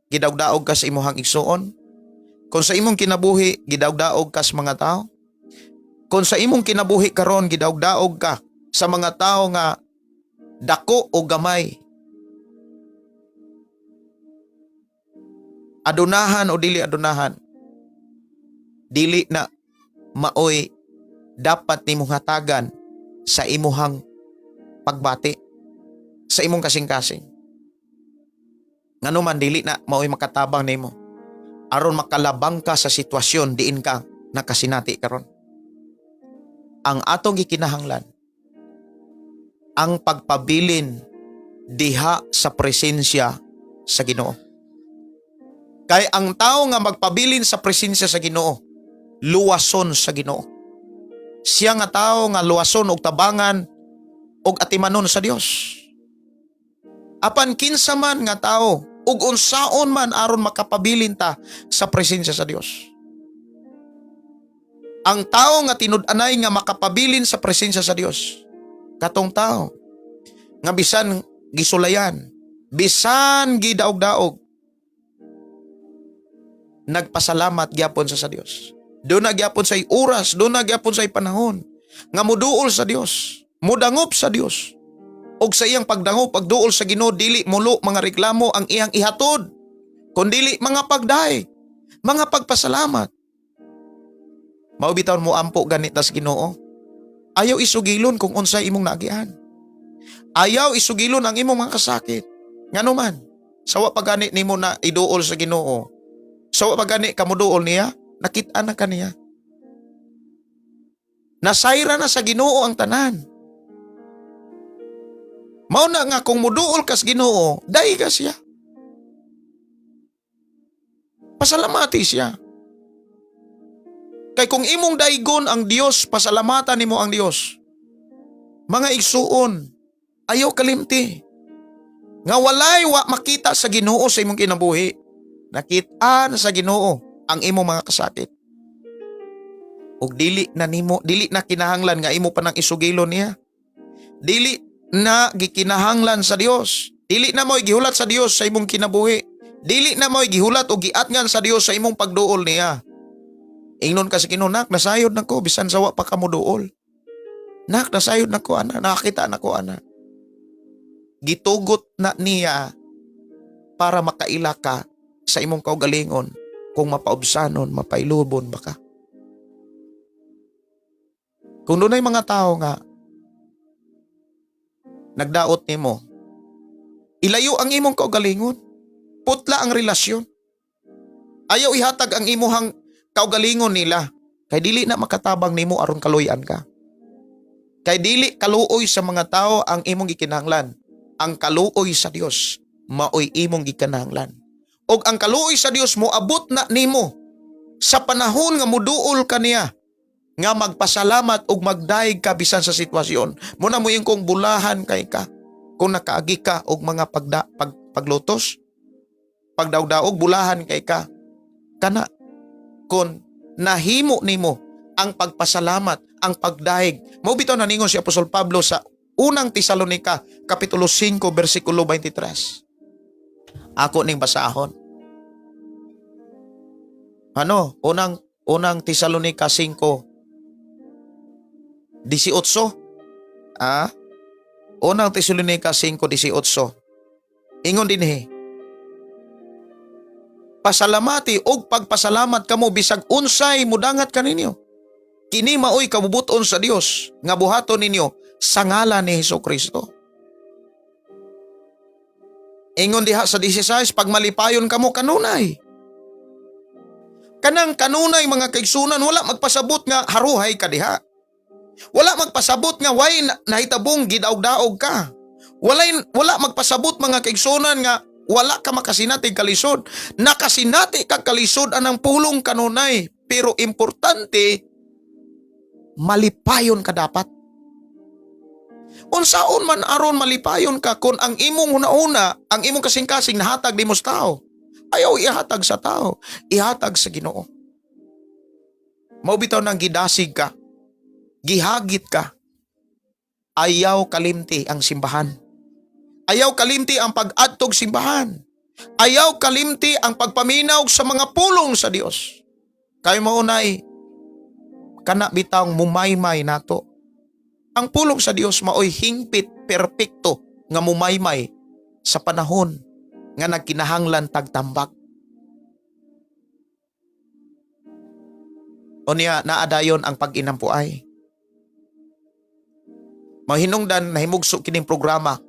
gidawdaog ka sa imuhang igsuon. Kung sa imong kinabuhi, gidawdaog ka sa mga tao. Kung sa imong kinabuhi karon gidawdaog ka sa mga tao nga dako o gamay, adunahan o dili adunahan, dili na maoy dapat nimong hatagan sa imuhang pagbati, sa imong kasing-kasing. Nganuman dili na maoy makatabang nimo aron makalabang ka sa sitwasyon diin ka nakasinati karon. Ang atong gikinahanglan, ang pagpabilin diha sa presensya sa Ginoo. Kay ang tao nga magpabilin sa presensya sa Ginoo, luwason sa Ginoo. Siya nga tao nga luwason og tabangan og atimanon sa Dios. Apan kinsa man nga tao ug unsaon man aron makapabilin ta sa presensya sa Dios. Ang tao nga tinud-anay nga makapabilin sa presensya sa Dios, katong tao nga bisan gisulayan, bisan gidaog-daog, nagpasalamat gyapon sa Dios. Doon na gyapon say oras, doon na gyapon say panahon nga muduol sa Dios, mudangop sa Dios. Og sa iyang pagdangop, pagduol sa Ginoo, dili mulo mga reklamo ang iyang ihatod, kundili mga pagdaay, mga pagpasalamat. Maubitaw mo ampo ganita sa Ginoo. Ayaw isugilon kung unsay imong naagian. Ayaw isugilon ang imong mga kasakit. Ngano man, sawa pagani nimo na iduol sa Ginoo. Sawa pagani ka muduol niya, nakita na kaniya. Nasayra na sa Ginoo ang tanan. Mao na nga kung muduol ka sa Ginoo, dai ka siya. Pasalamati siya. Kay kung imong daigon ang Dios, pasalamatan nimo ang Dios. Mga igsuon, ayaw kalimti. Nga walay wa makita sa Ginoo sa imong kinabuhi. Nakita na sa Ginoo ang imong mga kasakit. Ug dili na kinahanglan nga imo pa nang isugilon niya. Dili na gikinahanglan sa Dios. Dili na mo'y gihulat sa Dios sa imong kinabuhi. Dili na mo'y gihulat o giatngan sa Dios sa imong pagduol niya. Ingnon ka sa Ginoo, nak, nasayod na ko, bisan sa wa pa ka mo duol. Nak, nasayod na ko, ana, nakakita na ko, ana. Gitugot na niya para makaila ka sa imong kaugalingon kung mapaubsanon, mapailubon baka. Kung doon ay mga tao nga nagdaot nimo, ilayo ang imong kaugalingon. Putla ang relasyon. Ayaw ihatag ang imuhang kaugalingon nila. Kay dili na makatabang nimo aron kaluyan ka. Kay dili kaluoy sa mga tao ang imong gikinahanglan. Ang kaluoy sa Dios maoy imong gikinahanglan. Og ang kaluoy sa Dios mo abot na nimo sa panahon nga muduol ka niya nga magpasalamat og magdaig ka bisan sa sitwasyon. Muna mo yung kung bulahan kay ka, kung nakaagi ka og mga paglutos, pagdawdaog, bulahan kay ka. Kana, kung nahimo nimo ang pagpasalamat, ang pagdaig. Mao bitaw naningon si Apostol Pablo sa unang Tesalonica, Kapitulo 5, versikulo 23. Ako ning basahon. Unang Tesalonica 5, 18. Unang Tesalonica 5:18. Ingon dinhi. Pasalamati og pagpasalamat kamo bisag unsay mudangat kaninyo. Kini maoy kabubuton sa Dios nga buhaton ninyo sa ngalan ni Hesukristo. Ingon diha sa 16, pagmalipayon kamo kanunay. Kanang kanunay mga kaigsunan, wala magpasabot nga haruhay ka diha. Wala magpasabot nga way nahitabong gidaog-daog ka. Wala magpasabot mga kaigsunan nga wala ka makasinati kalisod. Nakasinati ka kalisod anang pulong kanunay. Pero importante, malipayon ka dapat. Unsaon man aron malipayon ka kung ang imong una-una, ang imong kasing-kasing nahatag di mo sa tao. Ayaw ihatag sa tao, ihatag sa Ginoo. Mao bitaw nang gidasig ka. Gihagit ka. Ayaw kalimti ang simbahan. Ayaw kalimti ang pag-adtog simbahan. Ayaw kalimti ang pagpaminaw sa mga pulong sa Dios. Kayo maunay, kana bitang mumaymay nato. Ang pulong sa Dios maoy hingpit perpekto nga mumaymay sa panahon nga nagkinahanglan tagtambak. Unya naadayon ang pag-inampuay. Mahinungdan na himugso kining programa,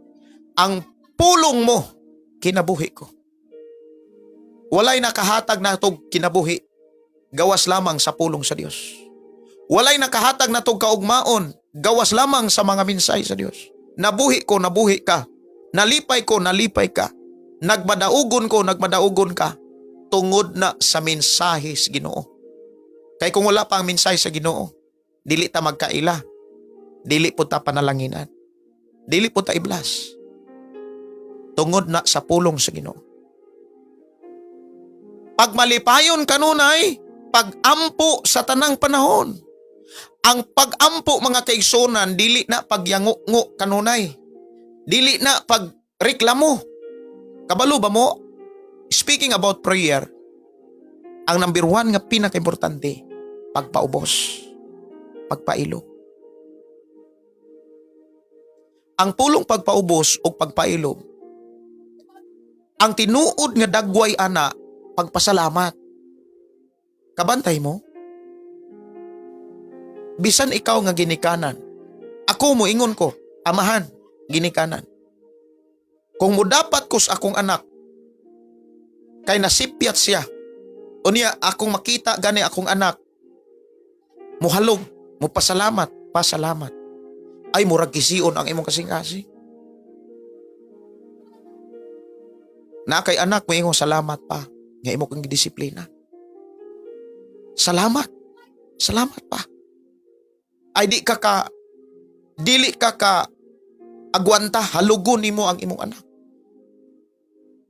ang pulong mo kinabuhi ko. Walay nakahatag na itong kinabuhi, gawas lamang sa pulong sa Dios. Walay nakahatag na itong kaugmaon, gawas lamang sa mga minsay sa Dios. Nabuhi ko, nabuhi ka. Nalipay ko, nalipay ka. Nagmadaugon ko, nagmadaugon ka. Tungod na sa mensahe sa Ginoo. Kaya kung wala pa ang mensahe sa Ginoo, dili ta magkaila. Dili po ta panalanginan. Dili po ta iblas. Tungod na sa pulong sa Ginoo. Pagmalipayon kanunay, pag-ampo sa tanang panahon. Ang pag-ampo mga kaigsunan, dili na pagyango kanunay. Dili na pagreklamo. Kabalo ba mo? Speaking about prayer, ang number 1 nga pinaka-importante, pagpaubos, pagpailo. Ang pulong pagpaubos o pagpailo, ang tinuod nga dagway ana, pagpasalamat. Kabantay mo? Bisan ikaw nga ginikanan, ako mo ingon ko, amahan, ginikanan. Kung mo dapat ko sa akong anak, kay nasipyat siya, unya akong makita gani akong anak, muhalog, mo pasalamat, ay murag kisiun ang imong kasing-kasing. Na kay anak mo ingong salamat pa, nga imo kang disiplina. Salamat. Salamat pa. Ay dili ka ka agwanta, halugon nimo ang imong anak.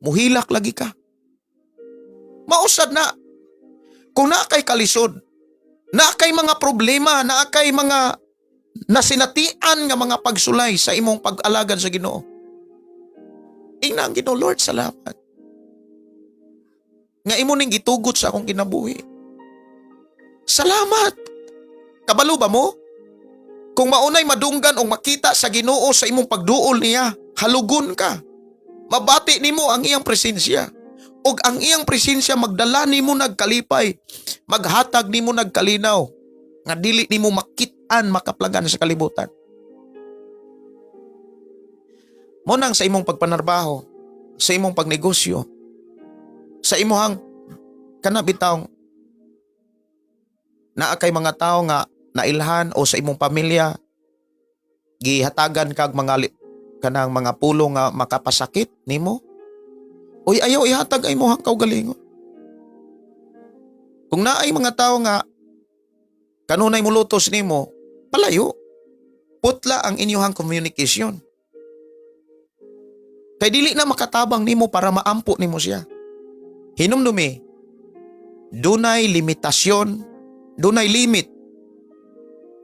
Muhilak lagi ka. Mausad na. Kung nakay kalisod, nakay mga problema, nakay mga nasinatian nga mga pagsulay sa imong pag-alagad sa Ginoo. Ingna ang Ginoo, Lord, salamat. Nga imo ning gitugot sa akong kinabuhi. Salamat. Kabalo ba mo? Kung maunay madunggan o makita sa Ginoo sa imong pagduol niya, halugon ka. Mabati nimo ang iyang presensya. Og ang iyang presensya magdala nimo nagkalipay, maghatag nimo nagkalinaw, nga dili nimo makit-an makaplagan sa kalibutan. Monang sa imong pagpanarbaho, sa imong pagnegosyo, sa imong kanabitawng naa kay mga tao nga nailhan o sa imong pamilya gihatagan kag kanang mga pulong nga makapasakit nimo. Uy, ayaw ihatag ay mohang kaugalingon. Kung naay mga tao nga kanunay mulutos nimo, palayo. Putla ang inyong communication. Kay dili na makatabang nimo para maampo nimo siya. Hinumdumi, dunay limitasyon, dunay limit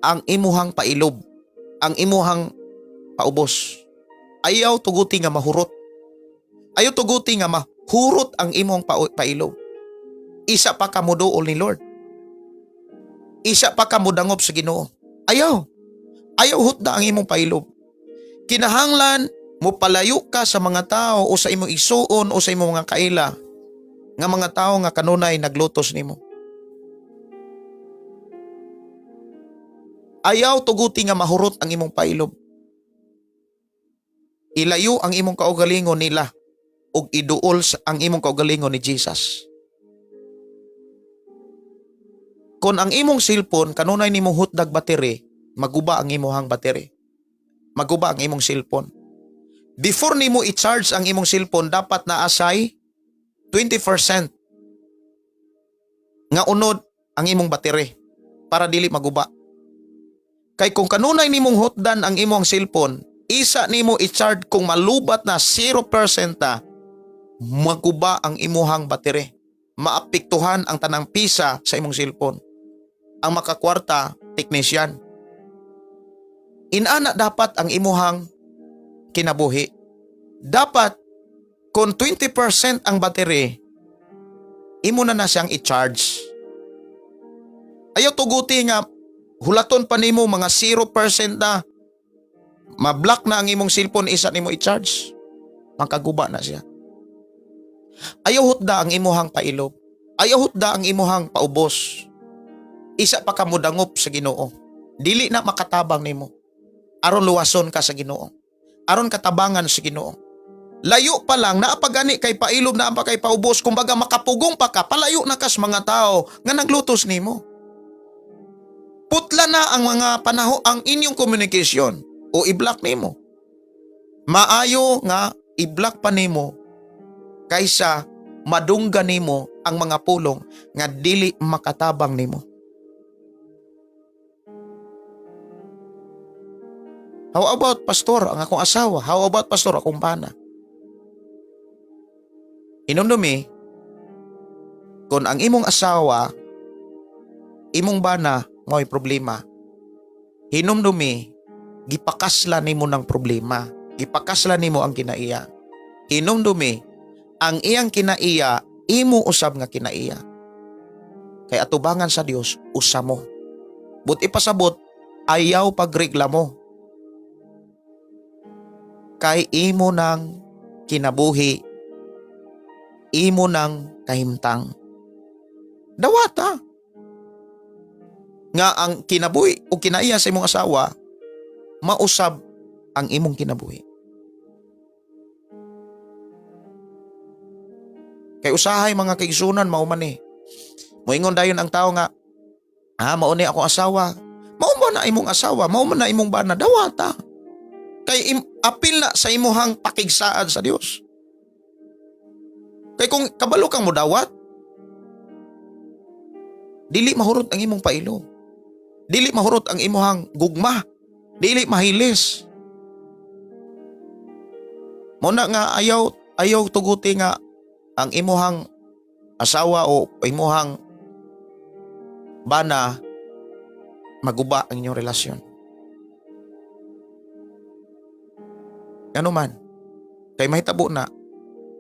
ang imuhang pailob, ang imuhang paubos. Ayaw tuguti nga mahurot. Ayaw tuguti nga mahurot ang imong pailob. Isa pa ka muduol ni Lord. Isa pa ka mudangop sa Ginoo. Ayaw. Ayaw hutda ang imong pailob. Kinahanglan mo palayo ka sa mga tao o sa imong isuon o sa imong mga kaila nga mga tao nga kanunay naglutos nimo. Ayaw tuguti nga mahurot ang imong pailob. Ilayo ang imong kaugalingon nila ug iduol ang imong kaugalingon ni Jesus. Kung ang imong cellphone kanunay nimong hutdag battery, maguba ang imong battery. Maguba ang imong cellphone. Before nimo i-charge ang imong cellphone, dapat naasay 20% nga unod ang imong battery para dili maguba. Kay kung kanunay nimong hutdan ang imong cellphone, isa nimo i-charge kung malubat na 0% na, maguba ang imuhang battery. Maapektuhan ang tanang pisa sa imong cellphone. Ang makakwarta, technician. Inana dapat ang imuhang kinabuhi. Dapat kung 20% ang battery, imo na siyang i-charge. Ayaw tuguti nga hulaton pa nimo mga 0% na, ma-block na ang imong cellphone, isa nimo i-charge. Makaguba na siya. Ayaw hutda ang imuhang pailob. Ayaw hutda ang imuhang paubos. Isa pa ka mudangop sa Ginoo. Dili na makatabang nimo. Aron luwason ka sa Ginoo. Aron katabangan sa Ginoo. Layo pa lang, naapagani kay pailob, naapa kay paubos, kumbaga makapugong pa ka, palayo na kas mga tao nga naglutos nimo. Putla na ang mga ang inyong communication o i-block nimo. Maayo nga i-block pa nimo kaysa madunggan nimo ang mga pulong nga dili makatabang nimo. How about pastor, ang akong asawa? How about pastor, akong bana? Inumdumi, kung ang imong asawa, imong bana, may problema, hinumdumi, gipakasla nimo ng problema. Gipakasla nimo ang kinaiya. Hinumdumi, ang iyang kinaiya, imo usab nga kinaiya. Kay atubangan sa Dios, usa mo. But ipasabot, ayaw pagreklamo. Kay imo nang kinabuhi, imo nang kahimtang. Dawata. Nga ang kinabuhi o kinaiya sa imong asawa, mausab ang imong kinabuhi. Kay usahay mga kaigsunan, mauman eh. Moingon dayon ang tao nga, mao ni akong asawa. Mao man na imong asawa, mao man na imong bana, dawata. Kay apil na sa imuhang pakigsaad sa Dios. Kay kung kabalo kang modawat, dili mahurot ang imong pailo. Dili mahurot ang imuhang gugma. Dili mahilis. Muna nga ayaw tuguti nga ang imuhang asawa o imuhang bana maguba ang inyong relasyon. Ano man, kay mahitabo na,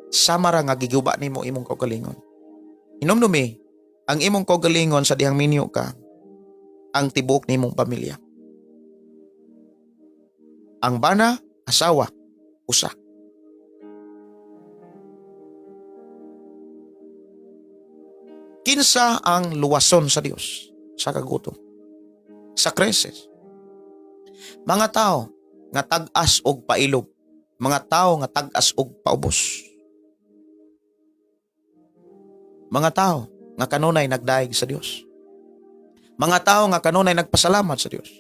sama ra nga giguba nimo imong kaugalingon. Inomdumi, ang imong kaugalingon sa dihang minyo ka, ang tibok nimong pamilya. Ang bana, asawa, usa. Kinsa ang luwason sa Dios sa kagutom, sa krisis. Mga tao nga tag-as og pailog, mga tao nga tag-as og paubos. Mga tao nga kanunay nagdaig sa Dios. Mga tao nga kanunay nagpasalamat sa Dios.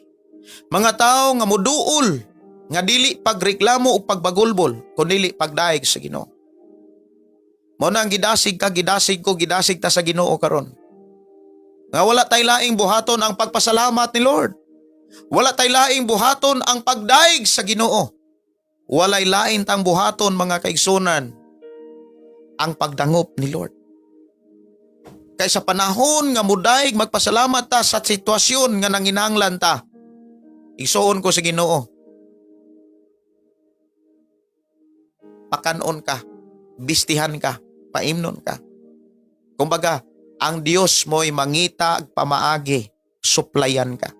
Mga tao nga muduol nga dili pagreklamo o pagbagulbol kundi pagdaig sa Ginoo. Mao na ang gidasig ta sa Ginoo karon. Nga wala tay laing buhaton ang pagpasalamat ni Lord. Wala tay laing buhaton ang pagdaig sa Ginoo. Walay lain tang buhaton mga kaigsunan ang pagdangop ni Lord. Kay sa panahon nga mudaig magpasalamat ta sa sitwasyon nga nanginahanglan ta. Igsuon ko sa Ginoo. Pakanon ka, bistihan ka, paimnon ka. Kumbaga, ang Dios mo'y mangita ag pamaagi, suplayan ka.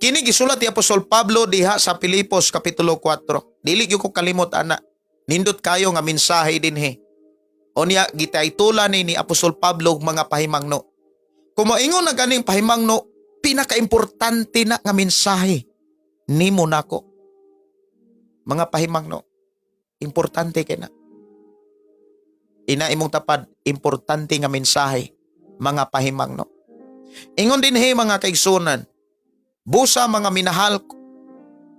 Kini gisulat ni Apostol Pablo diha sa Filipos kapitulo 4. Dili gyud ko kalimot ana. Nindot kayo nga mensahe dinhi. Unya gitaytulan ni Apostol Pablo mga pahimangno. Kung moingon na ganing pahimangno, pinakaimportante na nga mensahe nimo nako. Mga pahimangno, importante kay na. Ina imong tapad, importante nga mensahe, mga pahimangno. Ingon dinhi mga kaigsunan, busa mga minahal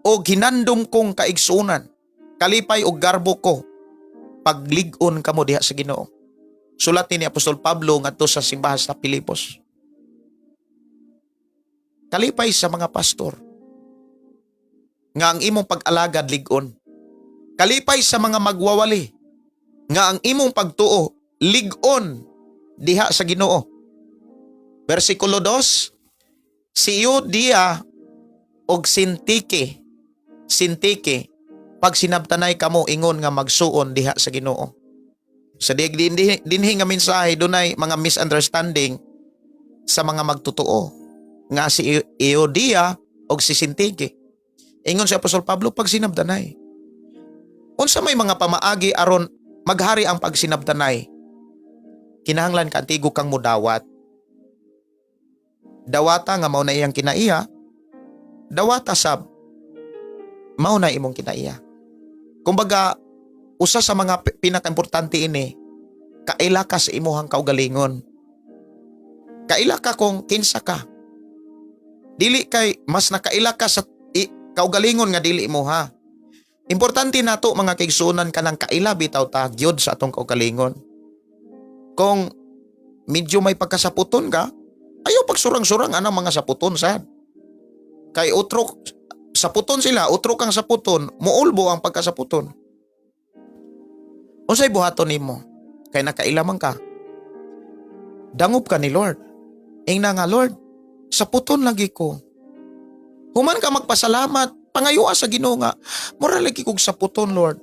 o ginandom kong kaigsunan, kalipay og garbo ko, paglig-on kamo diha sa Ginoo. Sulat ni Apostol Pablo ngadto sa simbahan sa Filipos. Kalipay sa mga pastor nga ang imong pag-alagad lig-on. Kalipay sa mga magwawali nga ang imong pagtuo lig-on diha sa Ginoo. Versikulo 2, si Euodia og Sintike, pag sinabtanay kamo ingon nga magsuon diha sa Ginoo. Sa dinhi nga mensahe dunay mga misunderstanding sa mga magtutuo nga si Euodia og si Sintike. Ingon si Apostol Pablo pag sinabtanay. Unsa may mga pamaagi aron maghari ang pagsinabtanay? Kinahanglan ka antigo kang mudawat. Dawata nga mao na iyang kinaiya. Dawata sab mao na imong kinaiya. Kumbaga, usa sa mga pinakaimportante ini, kaila ka sa imuhang kaugalingon. Kaila ka kung kinsa ka. Dili kay mas nakaila ka sa kaugalingon nga dili mo ha. Importante nato mga kaigsunan kanang kaila bitaw ta gyud sa atong kaugalingon. Kung medyo may pagkasaputon ka, ayaw pagsurang-surang anang mga saputon sad. Kay utrok saputon sila, utrok kang saputon, muulbo ang pagkasaputon. Unsay buhaton nimo? Kay nakailamang ka. Dangop ka ni Lord. Ingna nga Lord, saputon lagi ko. Human ka magpasalamat, pangayua sa Ginoo nga, mura lagi kog saputon Lord.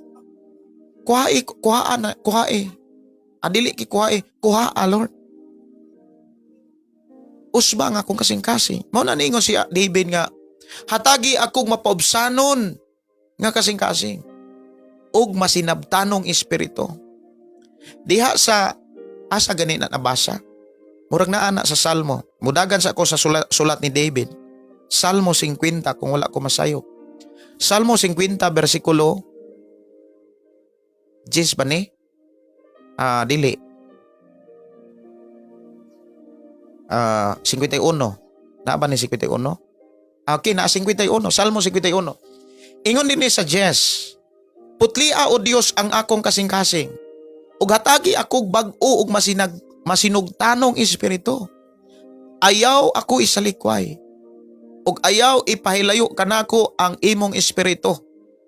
Kuhae. Adili ki kuhaa Lord. Usba nga akong kasing-kasing. Mao na niingon si David nga, hatagi akong mapaubsanon nga kasing-kasing ug masinabtanong espiritu. Diha sa asa gani na nabasa. Murag naa na sa Salmo. Mudagan sa ako sa sulat ni David. Salmo 50 kung wala ko masayo. Salmo 50 versikulo 10 ba ni? Dili. 51. Na ba ni 51? Okay, na 51. Salmo 51. Ingon din sa Jess, putlia o Dios ang akong kasing-kasing, ug hatagi akog bag-o ug masinugtanong espiritu. ayaw ako isalikway. Ug ayaw ipahilayo kanako ang imong Espiritu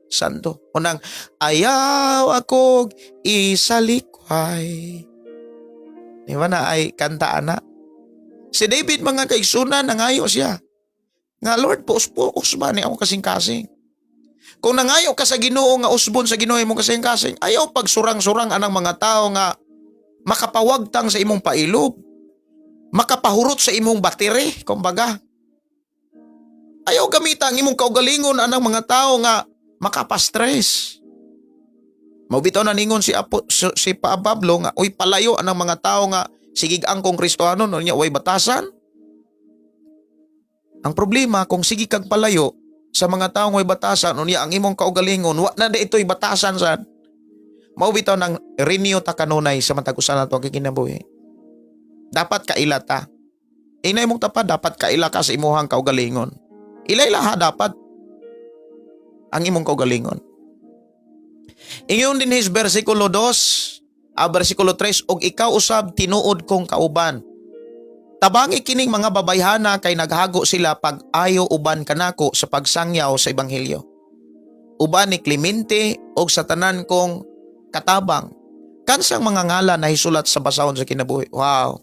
Santo. Unang, ayaw ako isalikway. Di ba na ay kantaan na? Si David mga kaigsunan, nangayo siya. Nga Lord, puus ba ni ako kasing-kasing? Kung nangayo ka sa Ginoo nga usbon sa Ginoo imong kasing-kasing, ayaw pagsurang-surang anang mga tao nga makapawagtang sa imong pailob, makapahurot sa imong battery, kumbaga. Ayaw gamita ang imong kaugalingon anang mga tao nga makapastress. Maubitaw na ningon si Pablo nga, uy palayo anang mga tao nga sigig ang kong Kristohano, no niya, uy batasan. Ang problema, kung sige kag palayo sa mga taong way batasan, unya ang imong kaugalingon, wa na ito'y batasan sad. Maubitaw ng renew ta kanunay sa matag usa nato ang kinabuhi. Dapat kaila ta. Inay mong tapad, dapat kaila ka sa imuhang kaugalingon. Ilayla ha dapat ang imong kaugalingon. Ingon din his versikulo 2, versikulo 3, og ikaw usab tinuod kong kauban. Tabangi kining mga babayhana kay naghago sila pag ayo uban kanako sa pagsangyaw sa ebanghelyo. Uban ni Clemente og sa tanan kong katabang. Kansang mga ngalan na hisulat sa basahon sa kinabuhi. Wow.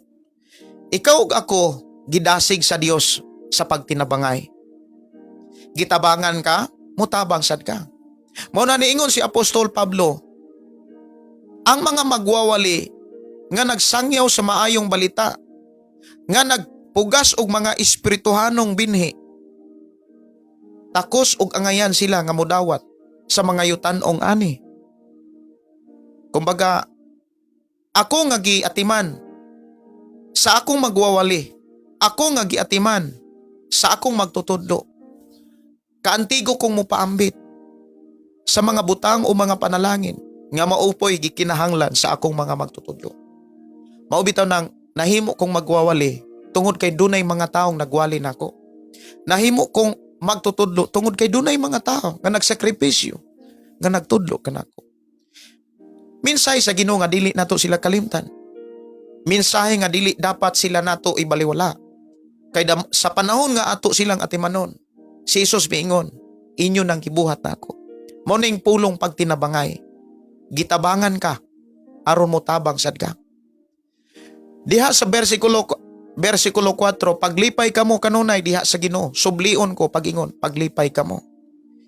Ikaw ug ako gidasig sa Dios sa pagtinabangay. Gitabangan ka, mutabang sad ka. Mao na niingon si Apostol Pablo, ang mga magwawali nga nagsangyaw sa maayong balita, nga nagpugas og mga espirituhanong binhi, takos og angayan sila nga modawat sa mga yutan-ong ani. Kumbaga, ako nga giatiman sa akong magwawali, ako nga giatiman sa akong magtutudlo. Kaantigo kong mupaambit sa mga butang o mga panalangin nga maupoy gikinahanglan sa akong mga magtutudlo. Maubitaw nang nahimo kong magwawali tungod kay dunay mga taong nagwali nako. Nahimo kong magtutudlo tungod kay dunay mga tao nga nagsakripisyo, nga nagtudlo kanako. Minsay sa Ginoo nga dili nato sila kalimtan. Minsahe nga dili dapat sila nato ibaliwala. Kay sa panahon nga ato silang atimanon, si Jesus miingon, inyo nang gibuhat nako. Mao ning pulong pagtinabangay. Gitabangan ka aron mo tabang sad ka. Diha sa versikulo 4, paglipay kamo kanunay diha sa Ginoo, sublion ko pagingon, paglipay kamo.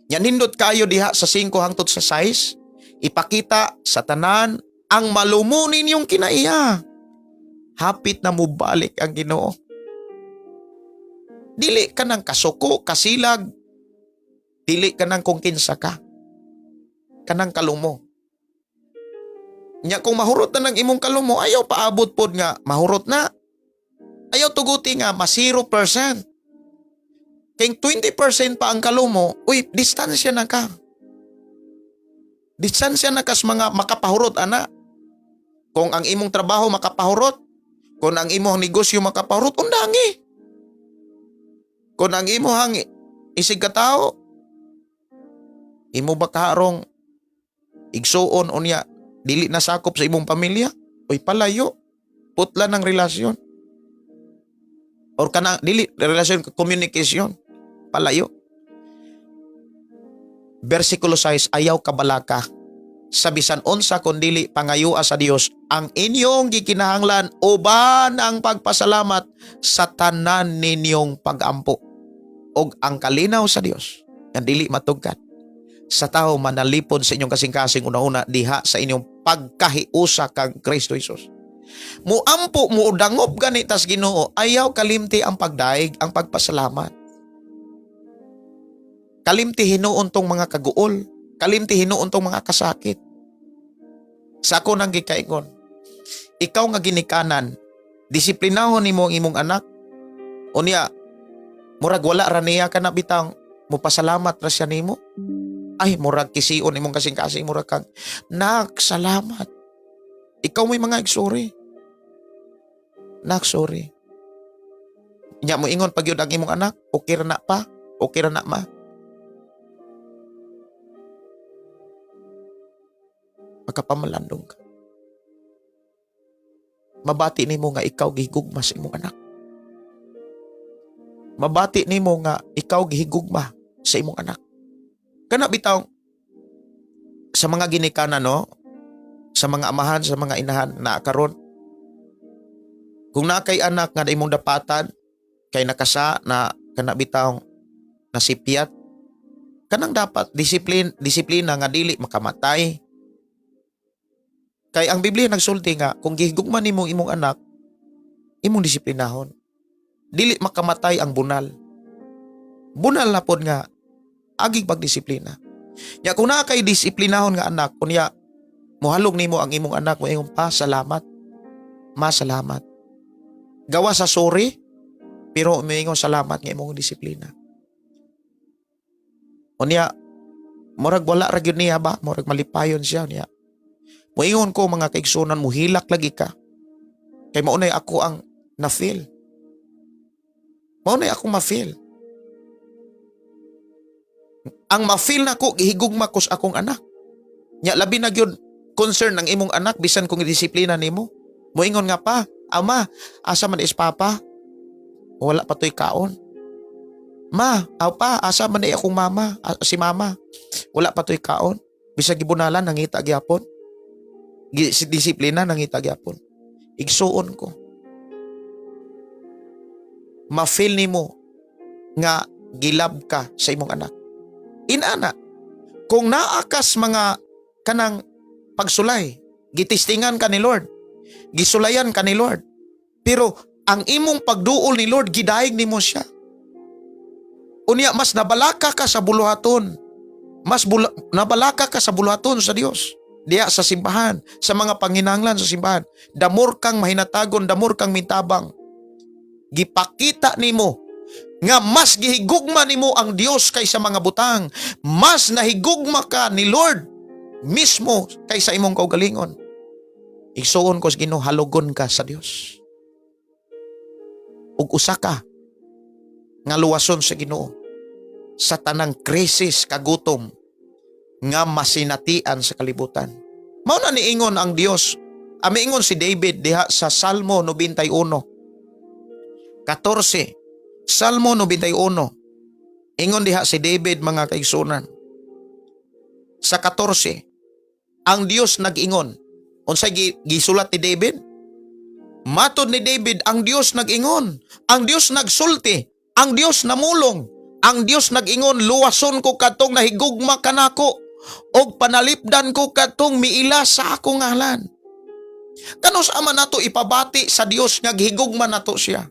Yan hindot kayo diha sa 5 hangtod sa 6, ipakita sa tanan ang malumunin yung kinaiya. Hapit na mubalik ang Ginoo. Dili ka ng kasuko, kasilag, dili ka ng kung kinsa ka. Kanang kalumo. Nya kung mahurot na ng imong kalumo, ayaw paabot pod nga mahurot na. Ayaw tuguti nga mas 0%. Kaya 20% pa ang kalumo, uy, distansya na ka. Distansya na kas mga makapahurot, ana. Kung ang imong trabaho makapahurot, kung ang imong negosyo makapahurot, undangi. Kung ang imong isig katao, imo ba kaharong igsuon unya dili nasakop sa imong pamilya, oy palayo, putla ng relasyon. Or kana dili relasyon, communication, palayo. Versikulo 6, ayaw kabalaka sa bisan unsa kun dili pangayua sa Dios ang inyong gikinahanglan uban ang pagpasalamat sa tanan ninyong pag-ampo og ang kalinaw sa Dios nga dili matugkad sa tao manalipod sa inyong kasing-kasing una-una diha sa inyong pagkahiusa kang Kristo Jesus. Muampo mo dangop gani tas Ginoo, ayaw kalimti ang pagdaig, ang pagpasalamat. Kalimti hinuon tong mga kaguol, kalimti hinuon tong mga kasakit. Sa ako nang gikaingon, ikaw nga ginikanan, disiplinahon nimo ang imong anak. Unya, murag wala ra niya kana bitang mupasalamat ra siya nimo. Ay, murag kisiun imong kasing-kasing, murag kang, nak, salamat. Ikaw may mga igsuri. Nak, sorry. Nya mo ingon pag yun ang imong anak, okay ra na pa, okay ra na ma. Magkapamalandong ka. Mabati nimo nga ikaw gihigugma sa imong anak. Mabati nimo nga ikaw gihigugma sa imong anak. Kana bitaw sa mga ginikanan, no? Sa mga amahan, sa mga inahan na karon. Kung na kay anak nga imong dapatan kay nakasa na kana bitaw nasipyat, kanang dapat disiplina nga dili makamatay. Kay ang Biblia nagsulti nga kung gihigugma nimo imong anak, imong disiplinahon. Dili makamatay ang bunal. Bunal na pod nga agig pagdisiplina. Ya kung na kay disiplinahon nga anak, kunya muhalog nimo ang imong anak mo ingon pa salamat. Masalamat. Gawa sa sorry pero umiingon salamat nga imong disiplina. Unya murag wala ra gyud niya ba? Murag malipayon siya niya. Moingon ko mga kaigsunan, muhilak lagi ka. Kay maunay ako ang na-feel. Maunay ako ma-feel. Ang ma-feel na ko, gihigugma ko sa akong anak. Nya labi na gyud concern ng imong anak, bisan kung disiplina nimo. Moingon nga pa, ama, asa man is papa? Wala pa to'y kaon. Ma, aw pa, asa man ay akong mama, si mama. Wala pa to'y kaon. Bisag gibunalan, nangita gyapon. Disiplina nangita gyapon. Igsuon ko. Ma-feel nimo nga gilab ka sa imong anak. Inana, kung naakas mga kanang pagsulay, gitistingan ka ni Lord, gisulayan ka ni Lord, pero ang imong pagduol ni Lord, gidaig nimo siya. Unya, mas nabalaka ka sa buluhaton. Nabalaka ka sa buluhaton sa Dios. Diya sa simbahan, sa mga panginahanglan sa simbahan. Damor kang mahinatagon, damor kang mintabang. Gipakita nimo nga mas gihigugma nimo ang Dios kaysa mga butang. Mas nahigugma ka ni Lord mismo kaysa imong kaugalingon. Igsuon ko sa Ginoo, halogon ka sa Dios. Ug usa ka nga luwason sa Ginoo sa tanang krisis kagutom nga masinatian sa kalibutan. Mao na niingon ang Dios. Amiingon si David diha sa Salmo 91. 14. Salmo 91. Ingon diha si David mga kaigsunan. Sa 14, ang Dios nag-ingon. Unsay gisulat ni David? Matod ni David, ang Dios nag-ingon. Ang Dios nagsulti. Ang Dios namulong. Ang Dios nag-ingon, luwason ko katong nahigugma kanako og panalipdan ko katong miila sa akong ngalan. Kano sa man nato ipabati sa Dios nga gihigugma nato siya?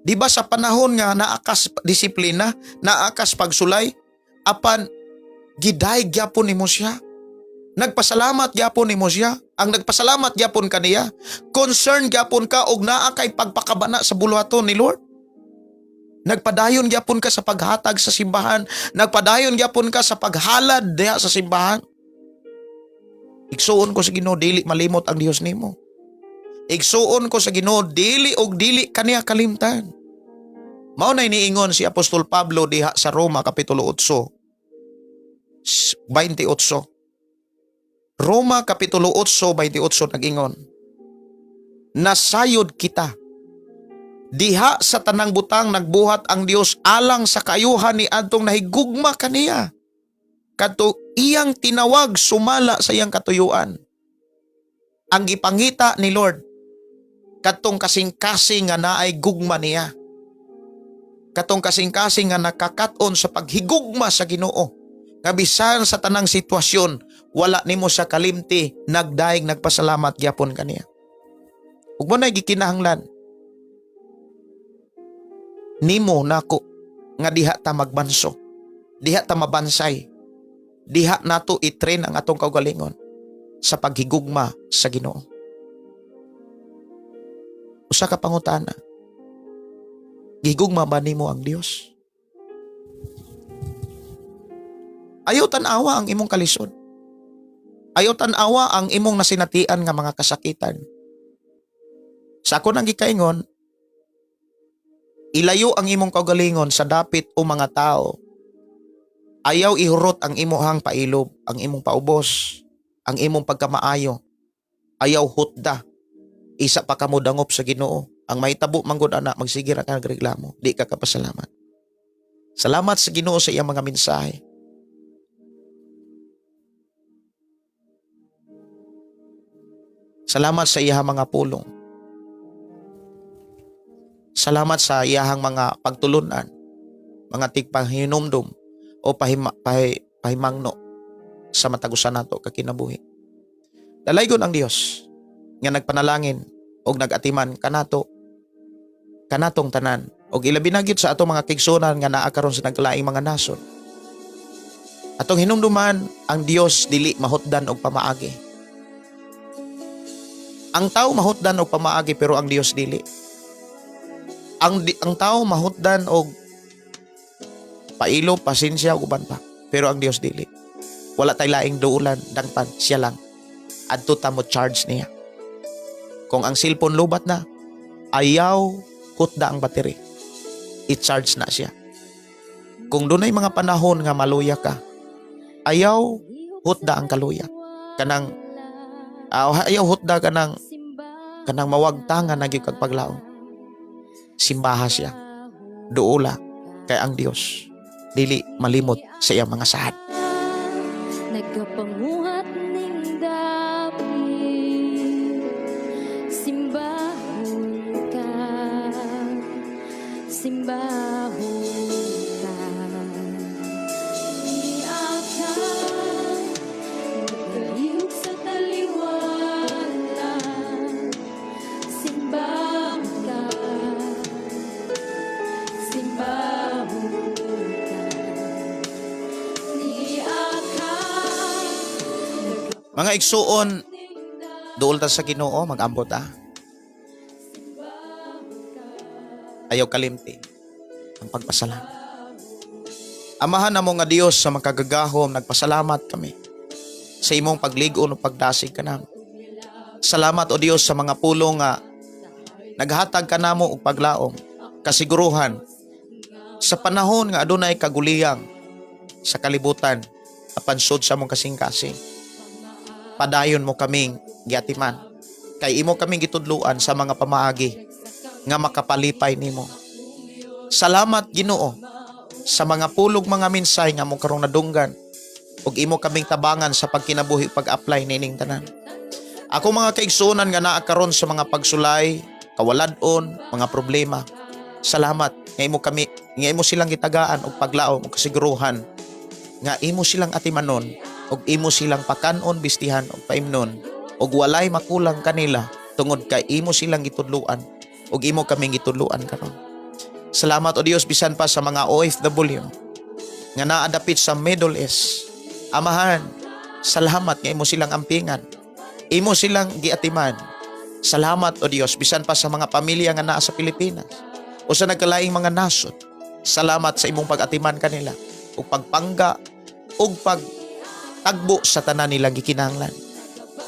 Di ba sa panahon nga naakas disiplina, naakas pagsulay, apan giday gyapon nimo siya. Nagpasalamat gyapon nimo siya. Ang nagpasalamat gyapon kaniya, concern gyapon ka og naa kay pagpakabana sa buluhaton ni Lord. Nagpadayon gyapon ka sa paghatag sa simbahan, nagpadayon gyapon ka sa paghalad diha sa simbahan. Igsuon ko sa Ginoo, dili malimot ang Dios nimo. Igsuon ko sa Ginoo, dili og dili kaniya kalimtan. Mao nay niingon si Apostol Pablo diha sa Roma kapitulo 8. 28. Roma kapitulo 8:28 nag-ingon. Nasayod kita. Diha sa tanang butang nagbuhat ang Dios alang sa kayuhan ni adtong nahigugma kaniya. Kadto iyang tinawag sumala sa iyang katuyuan. Ang gipangita ni Lord kadtong kasing-kasing nga naay gugma niya. Kadtong kasing-kasing nga nakakat-on sa paghigugma sa Ginoo. Kabisan sa tanang sitwasyon, wala nimo sa kalimti, nagdaig nagpasalamat gyapon kaniya. Ug mo nay gikinahanglan nimo nako nga diha ta magbanso, diha ta mabansay, diha nato i-train ang atong kaugalingon sa paghigugma sa Ginoo. Usa ka pangutana, gihigugma ba nimo ang Dios? Ayaw tan-awa ang imong kalisod. Ayaw tan-awa ang imong nasinatian nga mga kasakitan. Sa ako nang gikaingon, ilayo ang imong kaugalingon sa dapit o mga tao. Ayaw ihurot ang imong pailob, ang imong paubos, ang imong pagkamaayo. Ayaw hutda. Isa pa kamo dangop sa Ginoo. Ang mahitabo manggod ana magsige ra ka nagreklamo, di ka kapasalamat. Salamat sa Ginoo sa iyang mga mensahe. Salamat sa iyang mga pulong. Salamat sa iyang mga pagtulunan, mga tigpahinumdum o pahimangno sa matagusan nato kakinabuhi. Dalaygon ang Dios nga nagpanalangin og nagatiman kanatong tanan og ilabi na gyud sa atong mga kigsunan nga naa karon sa naglaing mga nasod. Atong hinumduman ang Dios dili mahutdan og pamaagi. Ang tao mahutdan og pamaagi pero ang Dios dili. Ang tao mahutdan og pailo, pasensya ug uban pa, pero ang Dios dili. Wala tay laing duulan, dangpan siya lang. Adto ta mo charge niya. Kung ang cellphone lubat na, ayaw hutda ang battery. I-charge na siya. Kung dunay mga panahon nga maluya ka, ayaw hutda ang kaluya. Ayaw hutda kanang mawagtangan na gyud kag paglaom. Simbaha siya. Duula kay ang Dios dili malimot sa iyang mga sahad. Nagapanguhat ning dapit, simbahon ka, simbahon ka. Iyak ka, nagayog sa taliwanan, simbahon ka, simbahon ka. Mga igsuon, duol ta sa Ginoo, mag-ambot ta. Ayaw kalimti ang pagpasalamat. Amahan namo nga Dios sa makagagahom, nagpasalamat kami sa imong pagligon o pagdasig kanamo. Salamat o Dios sa mga pulong nga naghatag kanamo og paglaom, kasiguruhan sa panahon nga adunay kaguliyang sa kalibutan apan sud sa among kasing-kasing. Padayon mo kaming giatiman. Kay imo kaming gitudluan sa mga pamaagi nga makapalipay nimo. Salamat Ginoo sa mga pulog mga minsay nga mo karong nadunggan ug imo kaming tabangan sa pagkinabuhi pag-apply nining tanan. Ako mga kaigsuonan nga naa karon sa mga pagsulay, kawaladon, mga problema. Salamat nga imo silang gitagaan og paglaom ug kasiguruhan nga imo silang atimanon ug imo silang pakanon, bistihan ug paimnon ug walay makulang kanila tungod kay imo silang gitudluan ug imo kaming gitudluan karon. Salamat o Dios bisan pa sa mga OFW nga naa dapit sa Middle East. Amahan, salamat nga imo silang ampingan. Imo silang giatiman. Salamat o Dios bisan pa sa mga pamilya nga naa sa Pilipinas o sa nagkalaing mga nasod. Salamat sa imong pag-atiman kanila ug pagpangga ug tagbo sa tanan nilang gikinahanglan.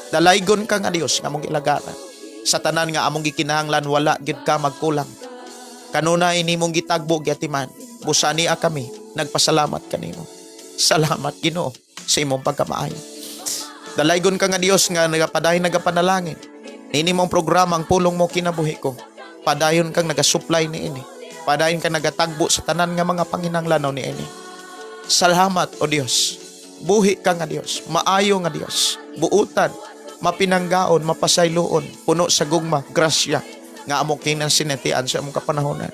Dalaygon ka nga Dios nga among ilagaran. Sa tanan nga among gikinahanglan wala gid ka magkulang. Kanunay nimong gitagbo giatiman. Busa niya kami nagpasalamat kanimo. Salamat Ginoo sa imong pagkamaayo. Dalaygon ka nga Dios nga nagapanalangin. Ini mong programang pulong mo kinabuhi ko. Padayon kang nagasupply niini. Padayon kang nagatagbo sa tanan nga mga panginahanglan niini. Salamat o Dios. Buhi ka nga Dios, maayo nga Dios, buutan, mapinanggaon, mapasayloon, puno sa gugma, grasya, nga among kinansinatian sa among kapanahonan.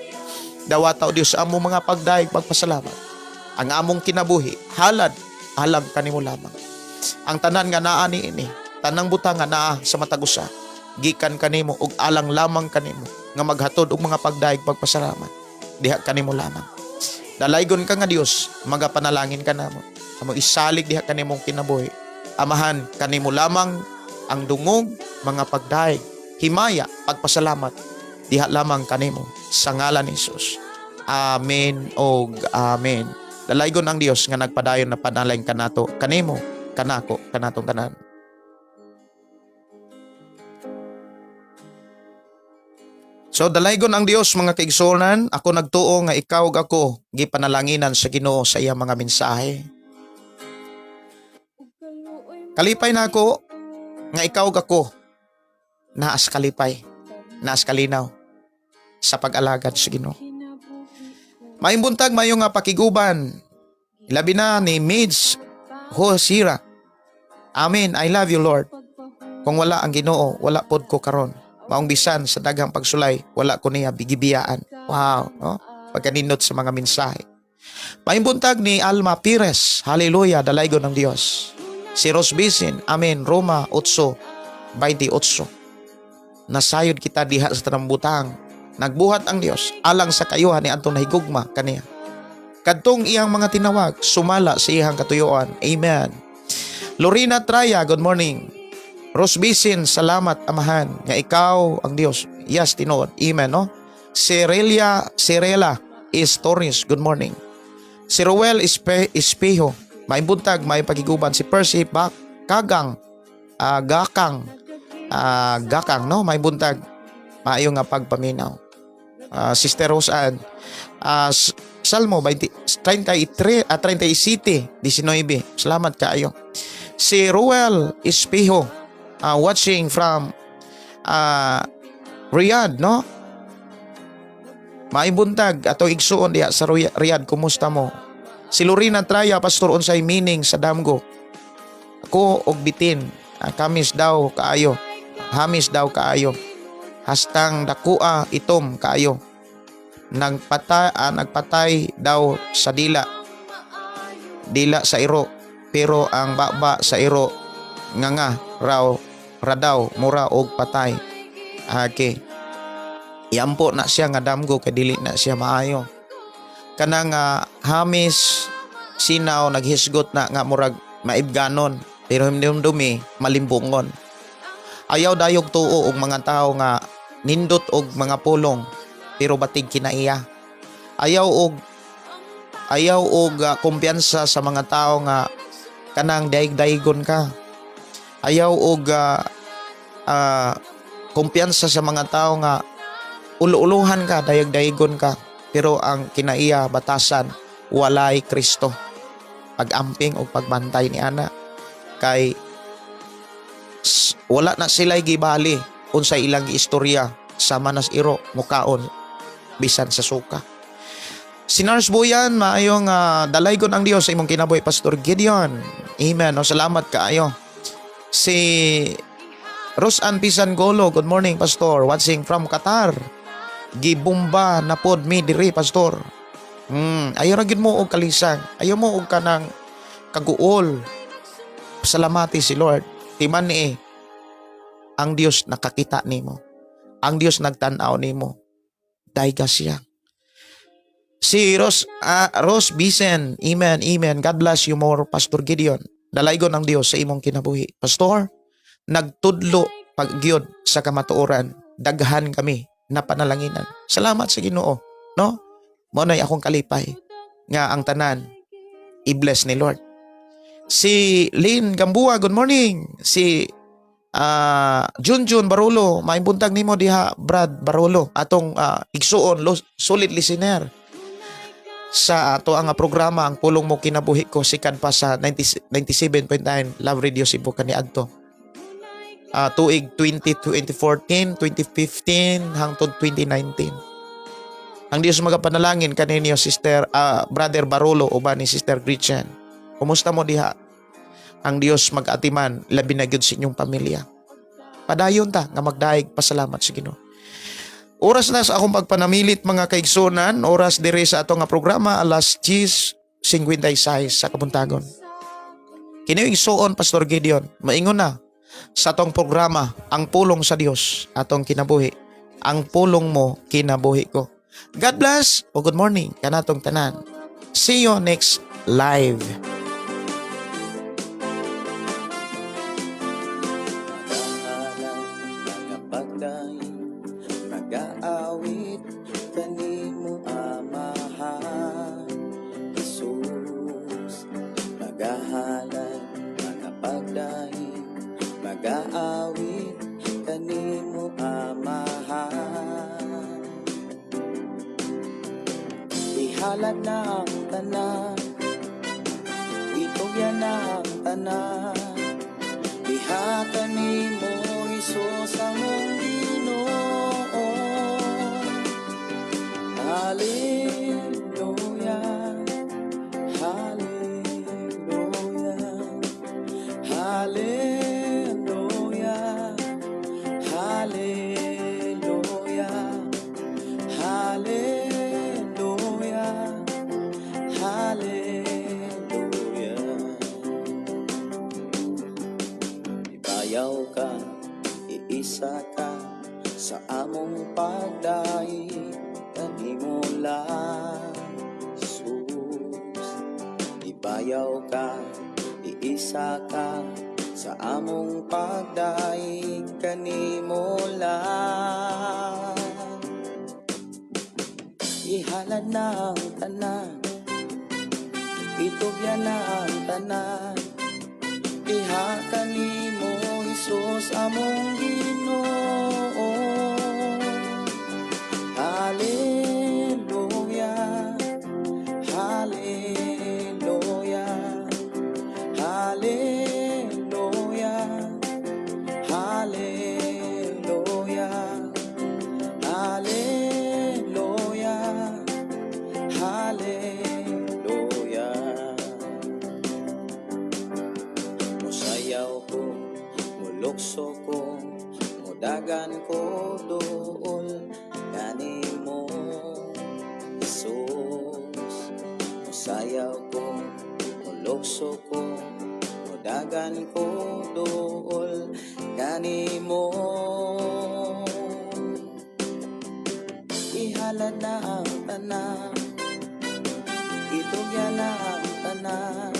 Dawata o Dios sa among mga pagdaig, pagpasalamat. Ang among kinabuhi, halad, alang kanimo lamang. Ang tanan nga naa ni ini, tanang butang nga naa sa matagusa, gikan kanimo ug alang lamang kanimo, nga maghatod og mga pagdaig, pagpasalamat. Diha kanimo lamang. Dalaygon ka nga Dios, magapanalangin ka namo. Amo isalig diha kanimong kinabuhi. Amahan kanimo lamang ang dungog, mga pagdaig, himaya, pagpasalamat. Diha lamang kanimo sa ngalan ni Jesus. Amen og amen. Dalaygon ang Dios nga nagpadayon na panalangin kanato kanimo, kanako, kanatong tanan. So dalaygon ang Dios mga kaigsuonan, ako nagtuo nga ikaw ug ako gipanalanginan sa Ginoo sa iyang mga mensahe. Kalipay na ako nga ikaw ug ako naas kalipay, naas kalinaw. sa pag-alagad sa Ginoo. Maayong buntag, maayong nga pakiguban. Labi na ni Mids Hosira. Amen. I love you, Lord. Kung wala ang Ginoo, wala pod ko karon. Maong bisan sa daghang pagsulay, wala ko niya bigibiyaan. Wow, no? Pagkaninot sa mga mensahe. Maayong buntag ni Alma Pires. Hallelujah, dalaygon ng Dios. Si Rose Bisin. Amen. Roma 8:28. Nasayod kita diha sa tanang butang. Nagbuhat ang Dios alang sa kayuhan ni adtong nahigugma kaniya. Kadtong iyang mga tinawag, sumala sa iyang katuyuan. Amen. Lorena Traya, good morning. Rose Bisin, salamat amahan nga ikaw ang Dios. Yes, tinuod. Amen, no? Cirela is Torres, good morning. Si Roel Espejo, may buntag, may pagiguban. Si Percy Gakang, no? May buntag, maayo nga pagpaminaw. Sister Roseanne, Salmo 37, 19. Salamat kaayo. Si Roel Espejo, watching from Riyadh, no? May buntag ato igsuon diha sa Riyadh, kumusta mo? Si Lorena Traya, pastor unsay meaning sa damgo? Ako og bitin, hamis daw kaayo. Hastang dakua itom kaayo. Nagpatay daw sa dila sa iro, pero ang baba sa iro nga radaw mura og patay. Okay. Yampo na siya nga damgo kay dili na siya maayo. Kanang hamis sinaw naghisgot na nga murag maibganon, pero himdumi malimbungon. Ayaw dayog tuo og mga tao nga nindot og mga pulong, pero batig kinaiya. Ayaw og kumpiyansa sa mga tao nga kanang daig-daigon ka. Ayaw og kumpiyansa sa mga tao nga ulo-uluhan ka, dayag-dayigon ka, pero ang kinaiya batasan walay Kristo. Pag-amping o pagbantay ni ana kay wala na sila'y gibali unsay ilang istorya sa manas iro mukaon bisan sa suka. Si Nars Boyan, maayong dalaygon ang Dios sa imong kinabuhi, Pastor Gideon. Amen. O, salamat kaayo. Si Roseanne Pisangolo, good morning, Pastor. Watching from Qatar. Gibumba na pod mi diri, Pastor. Ayaw ra gyud mo og kalisang. Ayaw mo og kanang kaguol. Salamati si Lord. Timan ni ang Dios nakakita nimo. Ang Dios nagtan-aw nimo. Dayga siya. Si Rose Bisen. Amen, amen. God bless you more, Pastor Gideon. Dalaygon ang Dios sa imong kinabuhi. Pastor, nagtudlo paggyod sa kamatuoran. Daghan kami na panalanginan. Salamat sa Ginoo, no? Mo nay akong kalipay nga ang tanan i-bless ni Lord. Si Lynn Gambua, good morning. Si Junjun Barolo, maimbuntag nimo diha, Brad Barolo, atong igsuon solid listener sa ato ang programa ang pulong mo kinabuhi ko, sikan pa sa 97.9 Love Radio Cebu kaniadto. Tuig 2014, 2015 hangtod 2019. Ang Dios magapanalangin kaninyo, Sister Brother Barolo o ba ni Sister Gretchen. Kumusta mo diha? Ang Dios mag-atiman labi na gyud sa inyong pamilya. Padayon ta nga magdaig pasalamat sa Ginoo. Oras na sa akong pagpanamilit, mga kaigsunan. Oras dire sa ato nga programa alas 10:56 sa kabuntagon. Kini igsuon, Pastor Gideon, maingon na sa atong programa ang pulong sa Dios atong kinabuhi. Ang pulong mo kinabuhi ko. God bless o good morning kanatong tanan. See you next live. Nag-aawit kanimo amahan, Jesus. Nagahalan mga pagdahin, mag-aawit kanimo amahan. Ihalad na ang tanan, itugyan na ang tanan. Diha kanimo, Jesus, ang mong Ginoo. Hallelujah, hallelujah, hallelujah, hallelujah, hallelujah, hallelujah. Ibayaw ka, iisa ka sa among pagdaig kanimo lang, Jesus. Ibayaw ka, iisa ka sa among pagdaig kanimo lang. Ihalad na ang tanan, itugyan na ang tanan, diha kanimo Hesus among Ginoo. Hallelujah, hallelujah, hallelujah, hallelujah, hallelujah, hallelujah. Musayaw ko, mulukso ko, mudagan ko dool kanimo Jesus. Musayaw ko, mulukso ko, mudagan ko dool kanimo. Ihalad na ang tanan, itugyan na ang tanan,